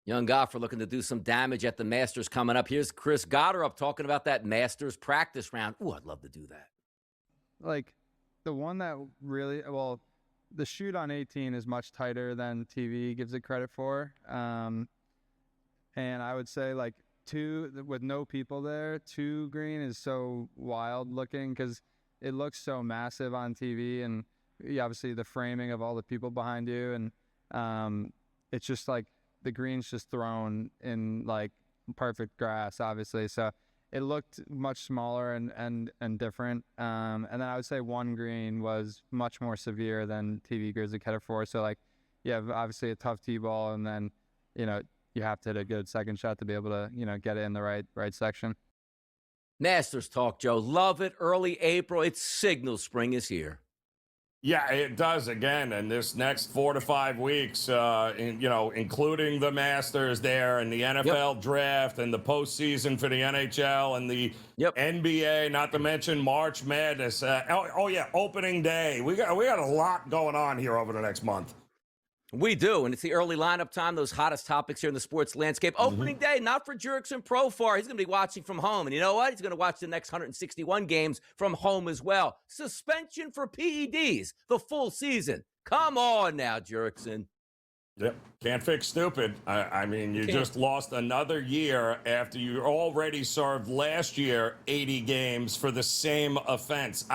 Young golfer looking to do some damage at the Masters coming up. Here's Chris Goddard talking about that Masters practice round. Ooh, I'd love to do that. Like, the one that really, the shoot on 18 is much tighter than TV gives it credit for. And I would say, like, 2 with no people there, 2 green is so wild looking because it looks so massive on TV, and obviously the framing of all the people behind you, and it's just like the green's just thrown in like perfect grass, obviously. So it looked much smaller and different. And then I would say 1 green was much more severe than TV gives it credit for. So like, you have obviously a tough tee ball, and then you have to hit a good second shot to be able to, get it in the right section. Masters talk, Joe. Love it. Early April. It's signal spring is here. Yeah, it does again. And this next 4 to 5 weeks, including the Masters there and the NFL draft and the postseason for the NHL and the NBA, not to mention March Madness. Opening day. We got a lot going on here over the next month. We do, and it's the early lineup time, those hottest topics here in the sports landscape. Opening day, not for Jurickson Profar. He's going to be watching from home, and you know what? He's going to watch the next 161 games from home as well. Suspension for PEDs, the full season. Come on now, Jurickson. Yep, can't fix stupid. I mean, you just lost another year after you already served last year 80 games for the same offense.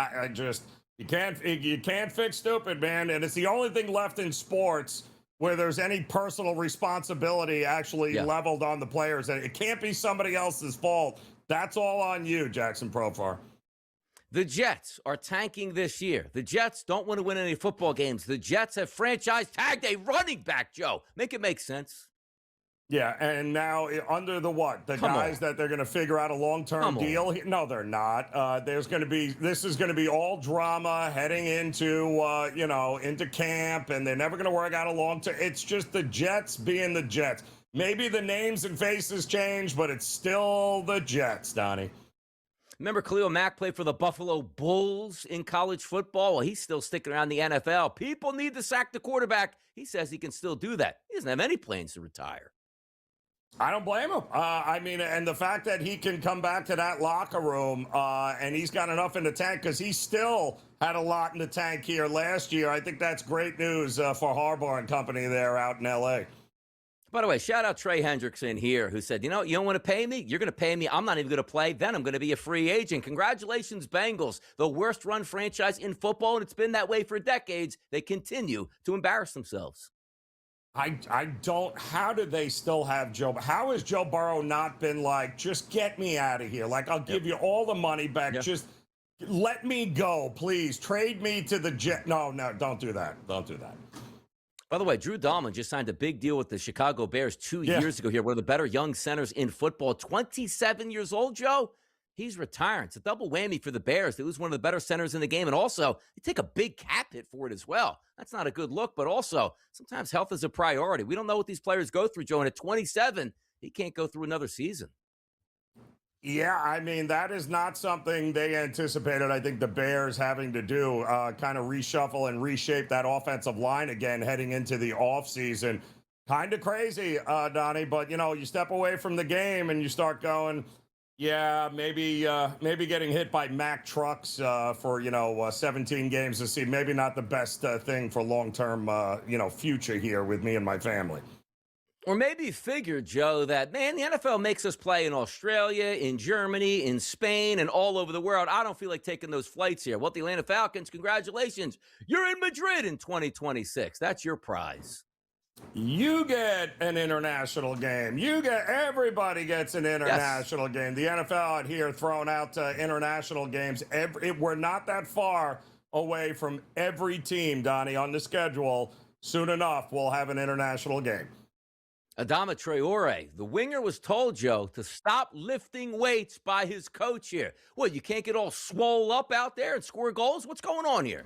You can't fix stupid, man. And it's the only thing left in sports where there's any personal responsibility actually leveled on the players. And it can't be somebody else's fault. That's all on you, Jackson Profar. The Jets are tanking this year. The Jets don't want to win any football games. The Jets have franchise tagged a running back, Joe. Make it make sense. Yeah, and now under the what? The guys that they're going to figure out a long-term deal? No, they're not. This is going to be all drama heading into, into camp, and they're never going to work out a long-term. It's just the Jets being the Jets. Maybe the names and faces change, but it's still the Jets, Donnie. Remember Khalil Mack played for the Buffalo Bulls in college football? Well, he's still sticking around the NFL. People need to sack the quarterback. He says he can still do that. He doesn't have any plans to retire. I don't blame him. I mean, and the fact that he can come back to that locker room and he's got enough in the tank because he still had a lot in the tank here last year. I think that's great news for Harbaugh and company there out in L.A. By the way, shout out Trey Hendrickson here, who said, you know, you don't want to pay me? You're going to pay me. I'm not even going to play. Then I'm going to be a free agent. Congratulations, Bengals. The worst run franchise in football, and it's been that way for decades. They continue to embarrass themselves. I don't. How do they still have Joe? How has Joe Burrow not been like, just get me out of here? Like, I'll give you all the money back. Just let me go, please. Trade me to the Jet. No, don't do that. Don't do that. By the way, Drew Dahlman just signed a big deal with the Chicago Bears 2 years ago here. One of the better young centers in football. 27 years old, Joe. He's retiring. It's a double whammy for the Bears. They lose one of the better centers in the game. And also, they take a big cap hit for it as well. That's not a good look. But also, sometimes health is a priority. We don't know what these players go through, Joe. And at 27, he can't go through another season. Yeah, I mean, that is not something they anticipated. I think the Bears having to do, kind of reshuffle and reshape that offensive line again heading into the offseason. Kind of crazy, Donnie. But, you know, you step away from the game and you start going, yeah, maybe getting hit by Mack trucks for, 17 games to see. Maybe not the best thing for long-term, future here with me and my family. Or maybe figure, Joe, that, man, the NFL makes us play in Australia, in Germany, in Spain, and all over the world. I don't feel like taking those flights here. Well, the Atlanta Falcons, congratulations. You're in Madrid in 2026. That's your prize. You get an international game. Everybody gets an international game. The NFL out here throwing out international games. We're not that far away from every team, Donnie, on the schedule. Soon enough, we'll have an international game. Adama Traore, the winger, was told, Joe, to stop lifting weights by his coach here. What, you can't get all swole up out there and score goals? What's going on here?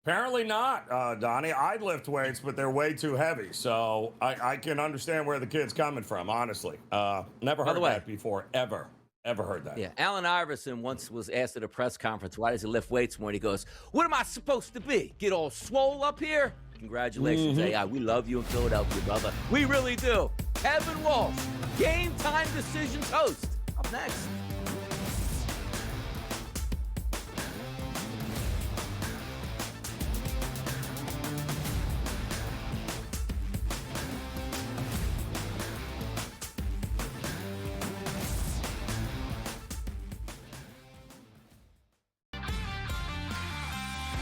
Apparently not, Donnie. I lift weights, but they're way too heavy. So I can understand where the kid's coming from, honestly. Never heard that before, ever heard that. Yeah, Allen Iverson once was asked at a press conference, why does he lift weights more? And he goes, what am I supposed to be? Get all swole up here? Congratulations, AI. We love you in Philadelphia, brother. We really do. Kevin Walsh, Game Time Decisions host. Up next.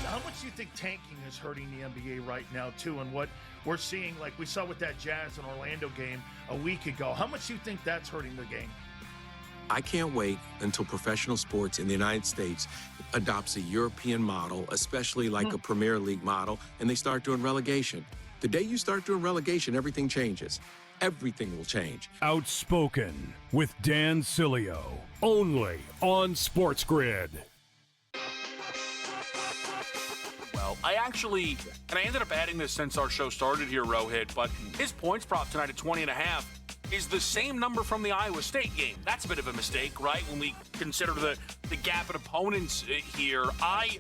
How much do you think tanking is hurting the NBA right now, too, and what we're seeing, like we saw with that Jazz and Orlando game a week ago? How much do you think that's hurting the game? I can't wait until professional sports in the United States adopts a European model, especially like a Premier League model, and they start doing relegation. The day you start doing relegation, everything changes. Everything will change. Outspoken with Dan Cilio, only on SportsGrid. Well, I ended up adding this since our show started here, Rohit, but his points prop tonight at 20.5 is the same number from the Iowa State game. That's a bit of a mistake, right? When we consider the gap in opponents here. I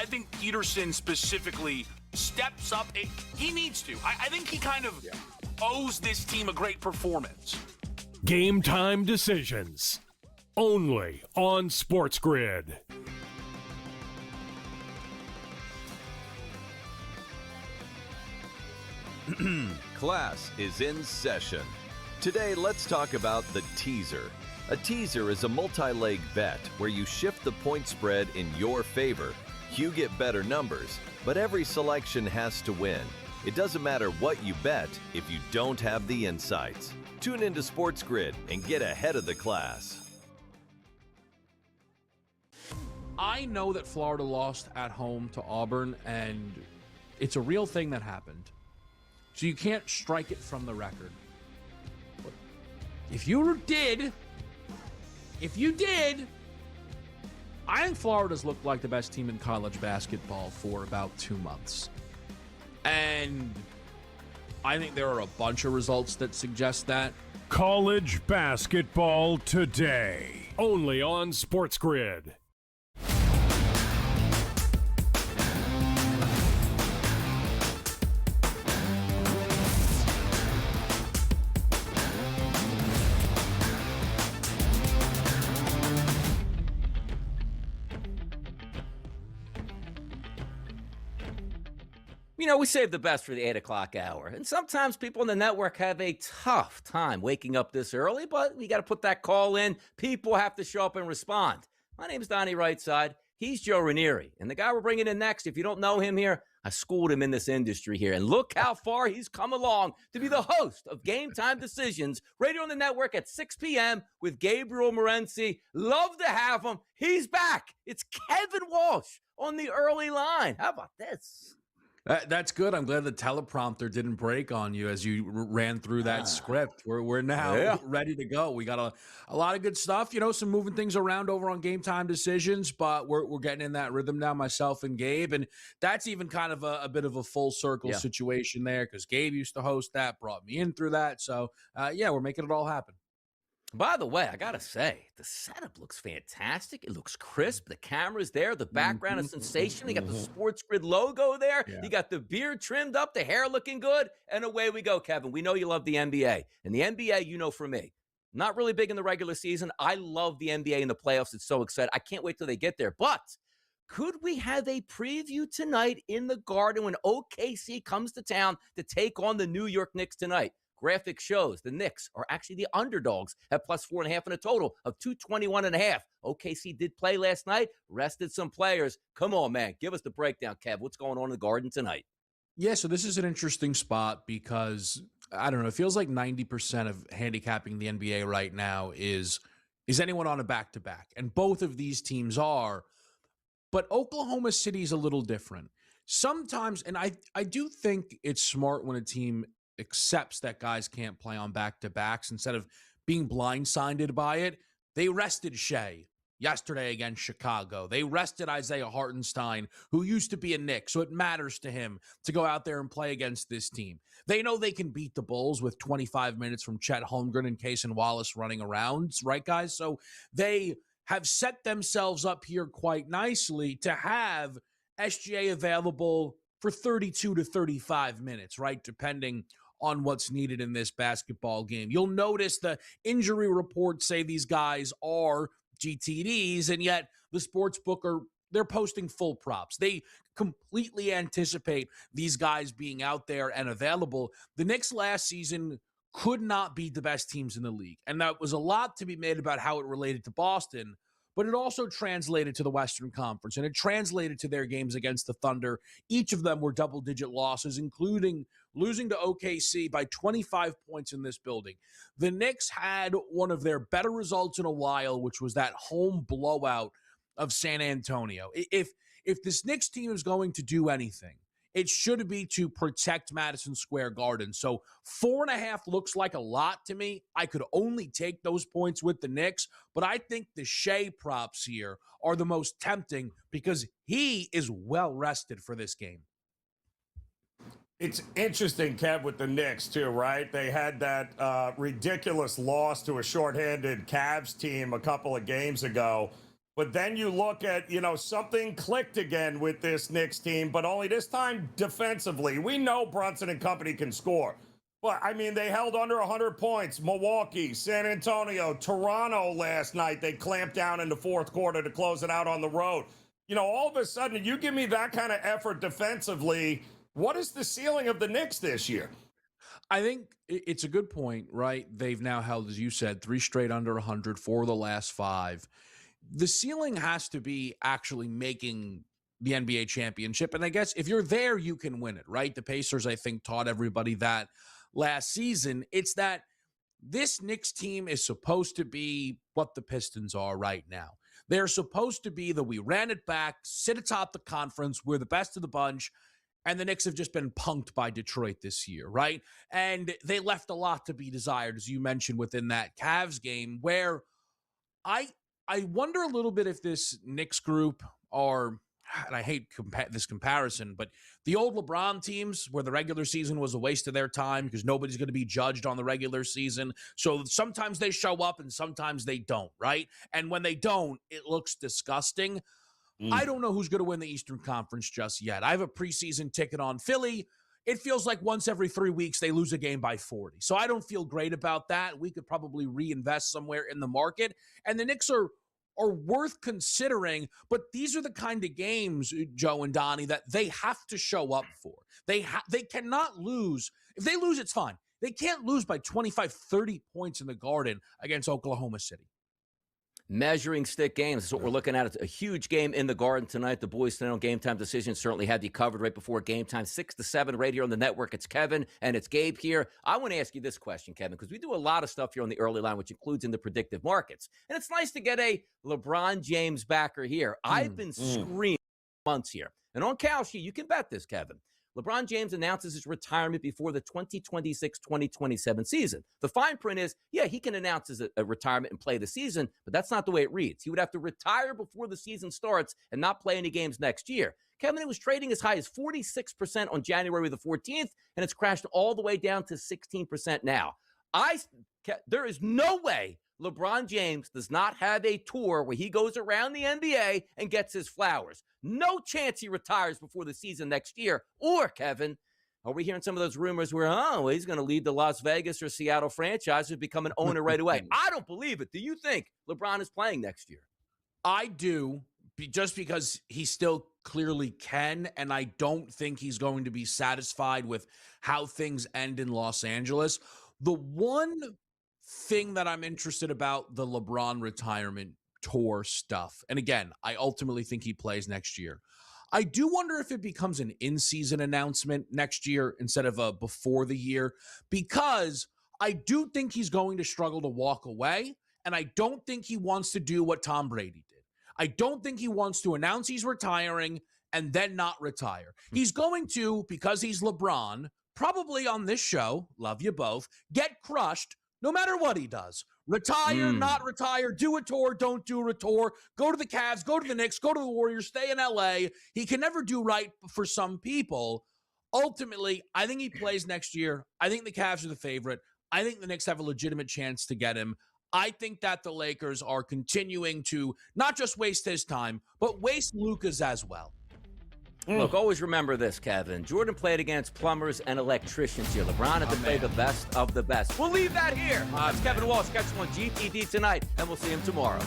think Peterson specifically steps up. He needs to. I think he kind of owes this team a great performance. Game Time Decisions, only on SportsGrid. Class is in session. Today, let's talk about the teaser. A teaser is a multi-leg bet where you shift the point spread in your favor. You get better numbers, but every selection has to win. It doesn't matter what you bet if you don't have the insights. Tune into SportsGrid and get ahead of the class. I know that Florida lost at home to Auburn, and it's a real thing that happened. So you can't strike it from the record. But if you did, I think Florida's looked like the best team in college basketball for about 2 months. And I think there are a bunch of results that suggest that. College basketball today, only on SportsGrid. You know, we save the best for the 8 o'clock hour. And sometimes people on the network have a tough time waking up this early, but we got to put that call in. People have to show up and respond. My name's Donnie Rightside. He's Joe Ranieri. And the guy we're bringing in next, if you don't know him here, I schooled him in this industry here. And look how far he's come along to be the host of Game Time Decisions, radio on the network at 6 p.m. with Gabriel Morency. Love to have him. He's back. It's Kevin Walsh on the early line. How about this? That's good. I'm glad the teleprompter didn't break on you as you ran through that script. We're now ready to go. We got a lot of good stuff, you know, some moving things around over on Game Time Decisions, but we're getting in that rhythm now, myself and Gabe, and that's even kind of a bit of a full circle situation there because Gabe used to host that, brought me in through that. So, we're making it all happen. By the way, I got to say, the setup looks fantastic. It looks crisp. The camera's there. The background is sensational. You got the SportsGrid logo there. Yeah. You got the beard trimmed up, the hair looking good. And away we go, Kevin. We know you love the NBA. And the NBA, you know, for me, not really big in the regular season. I love the NBA in the playoffs. It's so exciting. I can't wait till they get there. But could we have a preview tonight in the Garden when OKC comes to town to take on the New York Knicks tonight? Graphic shows the Knicks are actually the underdogs at plus 4.5 in a total of 221.5. OKC did play last night, rested some players. Come on, man. Give us the breakdown, Kev. What's going on in the Garden tonight? Yeah, so this is an interesting spot because, I don't know, it feels like 90% of handicapping the NBA right now is anyone on a back-to-back? And both of these teams are, but Oklahoma City is a little different. Sometimes, and I do think it's smart when a team accepts that guys can't play on back-to-backs instead of being blindsided by it. They rested Shea yesterday against Chicago. They rested Isaiah Hartenstein, who used to be a Knick, so it matters to him to go out there and play against this team. They know they can beat the Bulls with 25 minutes from Chet Holmgren and Cason Wallace running around, right, guys? So they have set themselves up here quite nicely to have SGA available for 32 to 35 minutes, right, depending on what's needed in this basketball game. You'll notice the injury reports say these guys are GTDs, and yet the sports book they're posting full props. They completely anticipate these guys being out there and available. The Knicks last season could not be the best teams in the league, and that was a lot to be made about how it related to Boston, but it also translated to the Western Conference, and it translated to their games against the Thunder. Each of them were double-digit losses, including losing to OKC by 25 points in this building. The Knicks had one of their better results in a while, which was that home blowout of San Antonio. If this Knicks team is going to do anything, it should be to protect Madison Square Garden. So 4.5 looks like a lot to me. I could only take those points with the Knicks, but I think the Shea props here are the most tempting because he is well rested for this game. It's interesting, Kev, with the Knicks, too, right? They had that ridiculous loss to a shorthanded Cavs team a couple of games ago. But then you look at, something clicked again with this Knicks team, but only this time defensively. We know Brunson and company can score. But, they held under 100 points. Milwaukee, San Antonio, Toronto last night. They clamped down in the fourth quarter to close it out on the road. All of a sudden, you give me that kind of effort defensively. What is the ceiling of the Knicks this year? I think it's a good point, right? They've now held, as you said, 3 straight under 100 for the last 5. The ceiling has to be actually making the NBA championship. And I guess if you're there, you can win it, right? The Pacers, I think, taught everybody that last season. It's that this Knicks team is supposed to be what the Pistons are right now. They're supposed to be we ran it back, sit atop the conference, we're the best of the bunch. And the Knicks have just been punked by Detroit this year, right? And they left a lot to be desired, as you mentioned, within that Cavs game, where I wonder a little bit if this Knicks group are, and I hate this comparison, but the old LeBron teams where the regular season was a waste of their time because nobody's going to be judged on the regular season. So sometimes they show up and sometimes they don't, right? And when they don't, it looks disgusting. I don't know who's going to win the Eastern Conference just yet. I have a preseason ticket on Philly. It feels like once every 3 weeks they lose a game by 40. So I don't feel great about that. We could probably reinvest somewhere in the market. And the Knicks are are worth considering, but these are the kind of games, Joe and Donnie, that they have to show up for. They cannot lose. If they lose, it's fine. They can't lose by 25, 30 points in the Garden against Oklahoma City. Measuring stick games is what we're looking at. It's a huge game in the Garden tonight. The boys tonight on Game Time Decision certainly had you covered right before game time, 6 to 7 right here on the network. It's Kevin and it's Gabe here. I want to ask you this question, Kevin, because we do a lot of stuff here on the early line, which includes in the predictive markets. And it's nice to get a LeBron James backer here. I've been screaming months here. And on Kalshi, you can bet this, Kevin. LeBron James announces his retirement before the 2026-2027 season. The fine print is, yeah, he can announce his retirement and play the season, but that's not the way it reads. He would have to retire before the season starts and not play any games next year. Kevin, it was trading as high as 46% on January the 14th, and it's crashed all the way down to 16% now. There is no way LeBron James does not have a tour where he goes around the NBA and gets his flowers. No chance he retires before the season next year. Or, Kevin, are we hearing some of those rumors where, he's going to lead the Las Vegas or Seattle franchise and become an owner right away? I don't believe it. Do you think LeBron is playing next year? I do, just because he still clearly can, and I don't think he's going to be satisfied with how things end in Los Angeles. The one thing that I'm interested about the LeBron retirement tour stuff, and again, I ultimately think he plays next year. I do wonder if it becomes an in-season announcement next year instead of a before the year, because I do think he's going to struggle to walk away, and I don't think he wants to do what Tom Brady did. I don't think he wants to announce he's retiring and then not retire. He's going to, because he's LeBron, probably on this show, love you both, get crushed no matter what he does. Retire, not retire, do a tour, don't do a tour, go to the Cavs, go to the Knicks, go to the Warriors, stay in LA. He can never do right for some people. Ultimately, I think he plays next year. I think the Cavs are the favorite. I think the Knicks have a legitimate chance to get him. I think that the Lakers are continuing to not just waste his time, but waste Luka's as well. Look, always remember this, Kevin. Jordan played against plumbers and electricians here. LeBron had to play the best of the best. We'll leave that here. It's Kevin Walsh. Catch him on GTD tonight, and we'll see him tomorrow.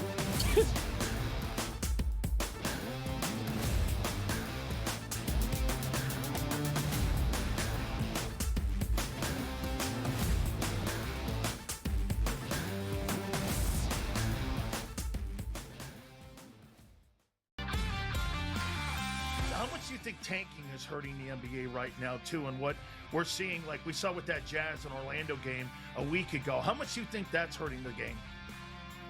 You think tanking is hurting the NBA right now too, and what we're seeing, like we saw with that Jazz and Orlando game a week ago, how much do you think that's hurting the game?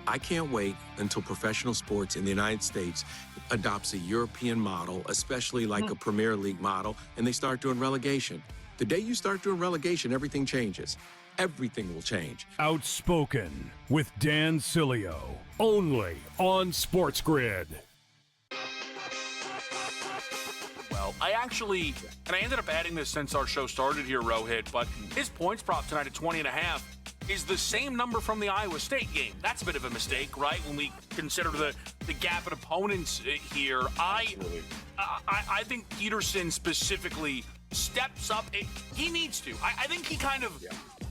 I can't wait until professional sports in the United States adopts a European model, especially like a Premier League model, and they start doing relegation. The day you start doing relegation, everything changes. Everything will change. Outspoken with Dan Cilio, only on SportsGrid. I ended up adding this since our show started here, Rohit, but his points prop tonight at 20.5 is the same number from the Iowa State game. That's a bit of a mistake, right? When we consider the gap in opponents here. I think Peterson specifically steps up. He needs to. I think he kind of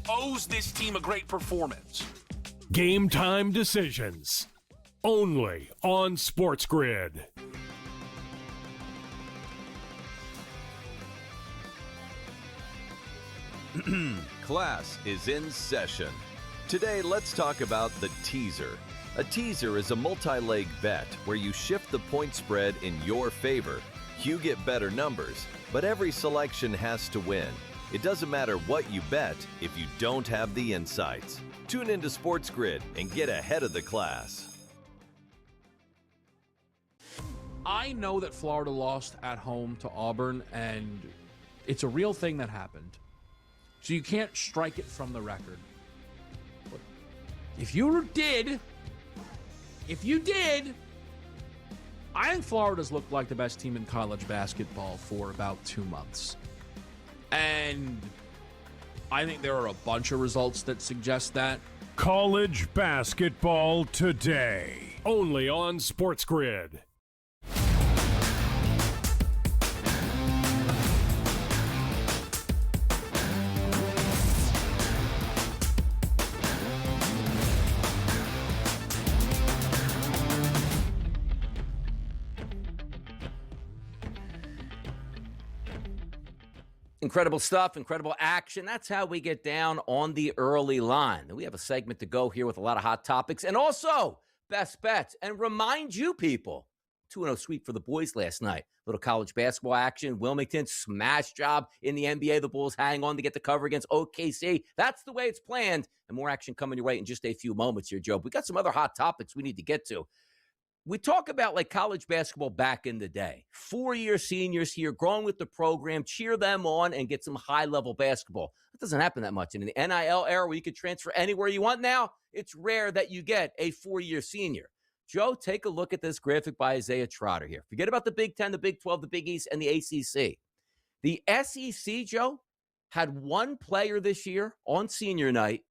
owes this team a great performance. Game Time Decisions, only on SportsGrid. Class is in session. Today, let's talk about the teaser. A teaser is a multi-leg bet where you shift the point spread in your favor. You get better numbers, but every selection has to win. It doesn't matter what you bet if you don't have the insights. Tune into SportsGrid and get ahead of the class. I know that Florida lost at home to Auburn, and it's a real thing that happened. So you can't strike it from the record. But if you did, I think Florida's looked like the best team in college basketball for about 2 months. And I think there are a bunch of results that suggest that. College basketball today, only on SportsGrid. Incredible stuff, incredible action. That's how we get down on the early line. And we have a segment to go here with a lot of hot topics and also best bets. And remind you people, 2-0 sweep for the boys last night. Little college basketball action. Wilmington, smash job in the NBA. The Bulls hang on to get the cover against OKC. That's the way it's planned. And more action coming your way in just a few moments here, Joe. We got some other hot topics we need to get to. We talk about like college basketball back in the day. 4-year seniors here, growing with the program, cheer them on and get some high-level basketball. That doesn't happen that much. And in the NIL era where you could transfer anywhere you want now, it's rare that you get a 4-year senior. Joe, take a look at this graphic by Isaiah Trotter here. Forget about the Big Ten, the Big 12, the Big East, and the ACC. The SEC, Joe, had one player this year on senior night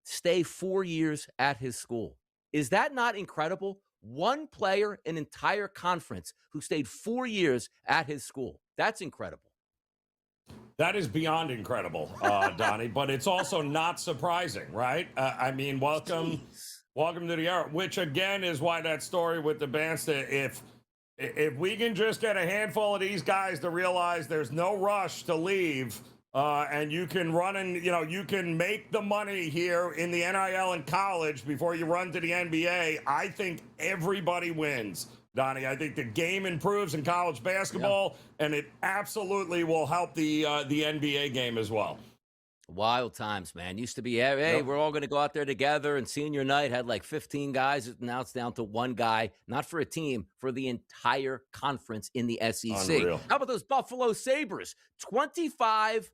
stay 4 years at his school. Is that not incredible? One player, an entire conference, who stayed 4 years at his school. That's incredible. That is beyond incredible, Donnie, but it's also not surprising, right? I mean, welcome to the era, which again is why that story with the bandstand, if we can just get a handful of these guys to realize there's no rush to leave, and you can run and, you can make the money here in the NIL and college before you run to the NBA, I think everybody wins, Donnie. I think the game improves in college basketball, and it absolutely will help the NBA game as well. Wild times, man. Used to be, hey, we're all going to go out there together, and senior night had like 15 guys. Now it's down to one guy, not for a team, for the entire conference in the SEC. Unreal. How about those Buffalo Sabres? 25-5-2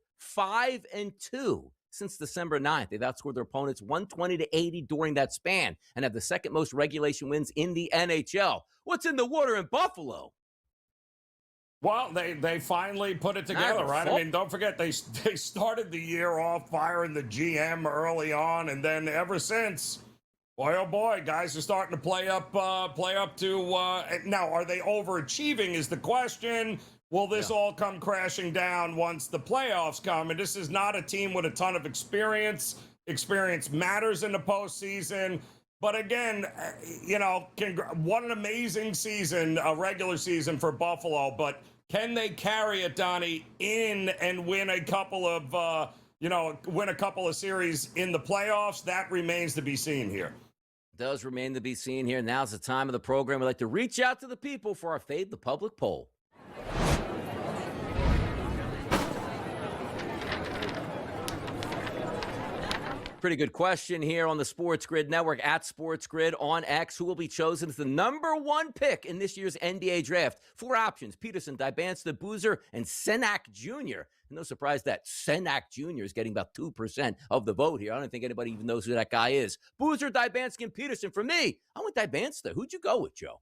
since December 9th. They've outscored their opponents 120-80 during that span and have the second most regulation wins in the NHL. What's in the water in Buffalo? Well, they finally put it together, right? I mean, don't forget, they started the year off firing the GM early on, and then ever since, boy, oh boy, guys are starting to play up to, now, are they overachieving is the question. Will this all come crashing down once the playoffs come? And this is not a team with a ton of experience. Experience matters in the postseason. But again, what an amazing season, a regular season for Buffalo. But can they carry it, Donnie, in and win a couple of, series in the playoffs? That remains to be seen here. Does remain to be seen here. Now's the time of the program. We'd like to reach out to the people for our Fade the Public poll. Pretty good question here on the SportsGrid Network, at SportsGrid on X. Who will be chosen as the number one pick in this year's NBA draft? 4 options: Peterson, Dybansta, Boozer, and Senak Jr. And no surprise that Senak Jr. is getting about 2% of the vote here. I don't think anybody even knows who that guy is. Boozer, Dybansta, and Peterson. For me, I went Dybansta. Who'd you go with, Joe?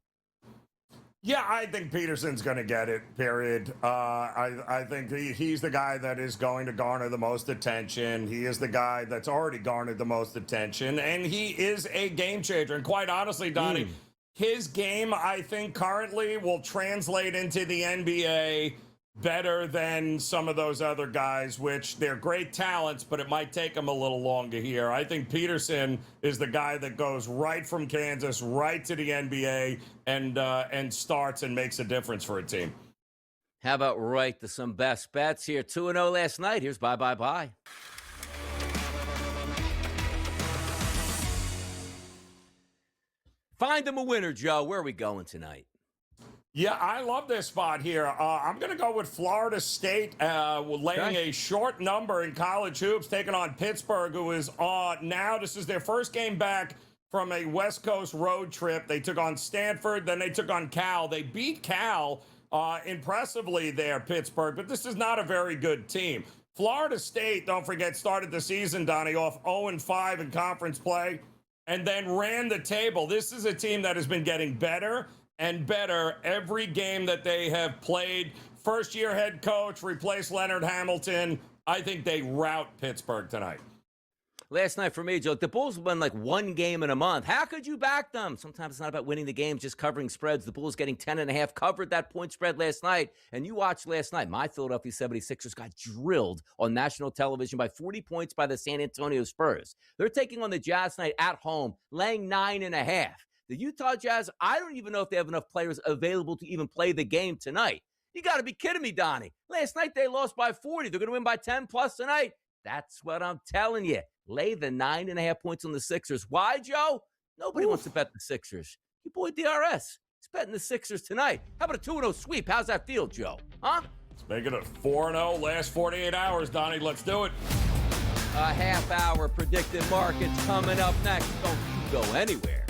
Yeah, I think Peterson's going to get it, period. I think he's the guy that is going to garner the most attention. He is the guy that's already garnered the most attention, and he is a game changer. And quite honestly, Donnie, his game, I think, currently will translate into the NBA better than some of those other guys, which they're great talents, but it might take them a little longer here. I think Peterson is the guy that goes right from Kansas right to the NBA and starts and makes a difference for a team. How about right to some best bets here? 2-0 last night. Here's bye. Find them a winner, Joe. Where are we going tonight? Yeah, I love this spot here. I'm going to go with Florida State laying a short number in college hoops, taking on Pittsburgh, who is now, this is their first game back from a West Coast road trip. They took on Stanford, then they took on Cal. They beat Cal impressively there, Pittsburgh, but this is not a very good team. Florida State, don't forget, started the season, Donnie, off 0-5 in conference play and then ran the table. This is a team that has been getting better and better every game that they have played. First-year head coach, replaced Leonard Hamilton. I think they rout Pittsburgh tonight. Last night for me, Joe, the Bulls won like one game in a month. How could you back them? Sometimes it's not about winning the games, just covering spreads. The Bulls getting 10.5, covered that point spread last night. And you watched last night, my Philadelphia 76ers got drilled on national television by 40 points by the San Antonio Spurs. They're taking on the Jazz tonight at home, laying 9.5. The Utah Jazz, I don't even know if they have enough players available to even play the game tonight. You got to be kidding me, Donnie. Last night they lost by 40. They're going to win by 10 plus tonight. That's what I'm telling you. Lay the 9.5 points on the Sixers. Why, Joe? Nobody wants to bet the Sixers. Your boy DRS, he's betting the Sixers tonight. How about a 2-0 sweep? How's that feel, Joe? Huh? Let's make it a 4-0 last 48 hours, Donnie. Let's do it. A half-hour predicted markets coming up next. Don't you go anywhere.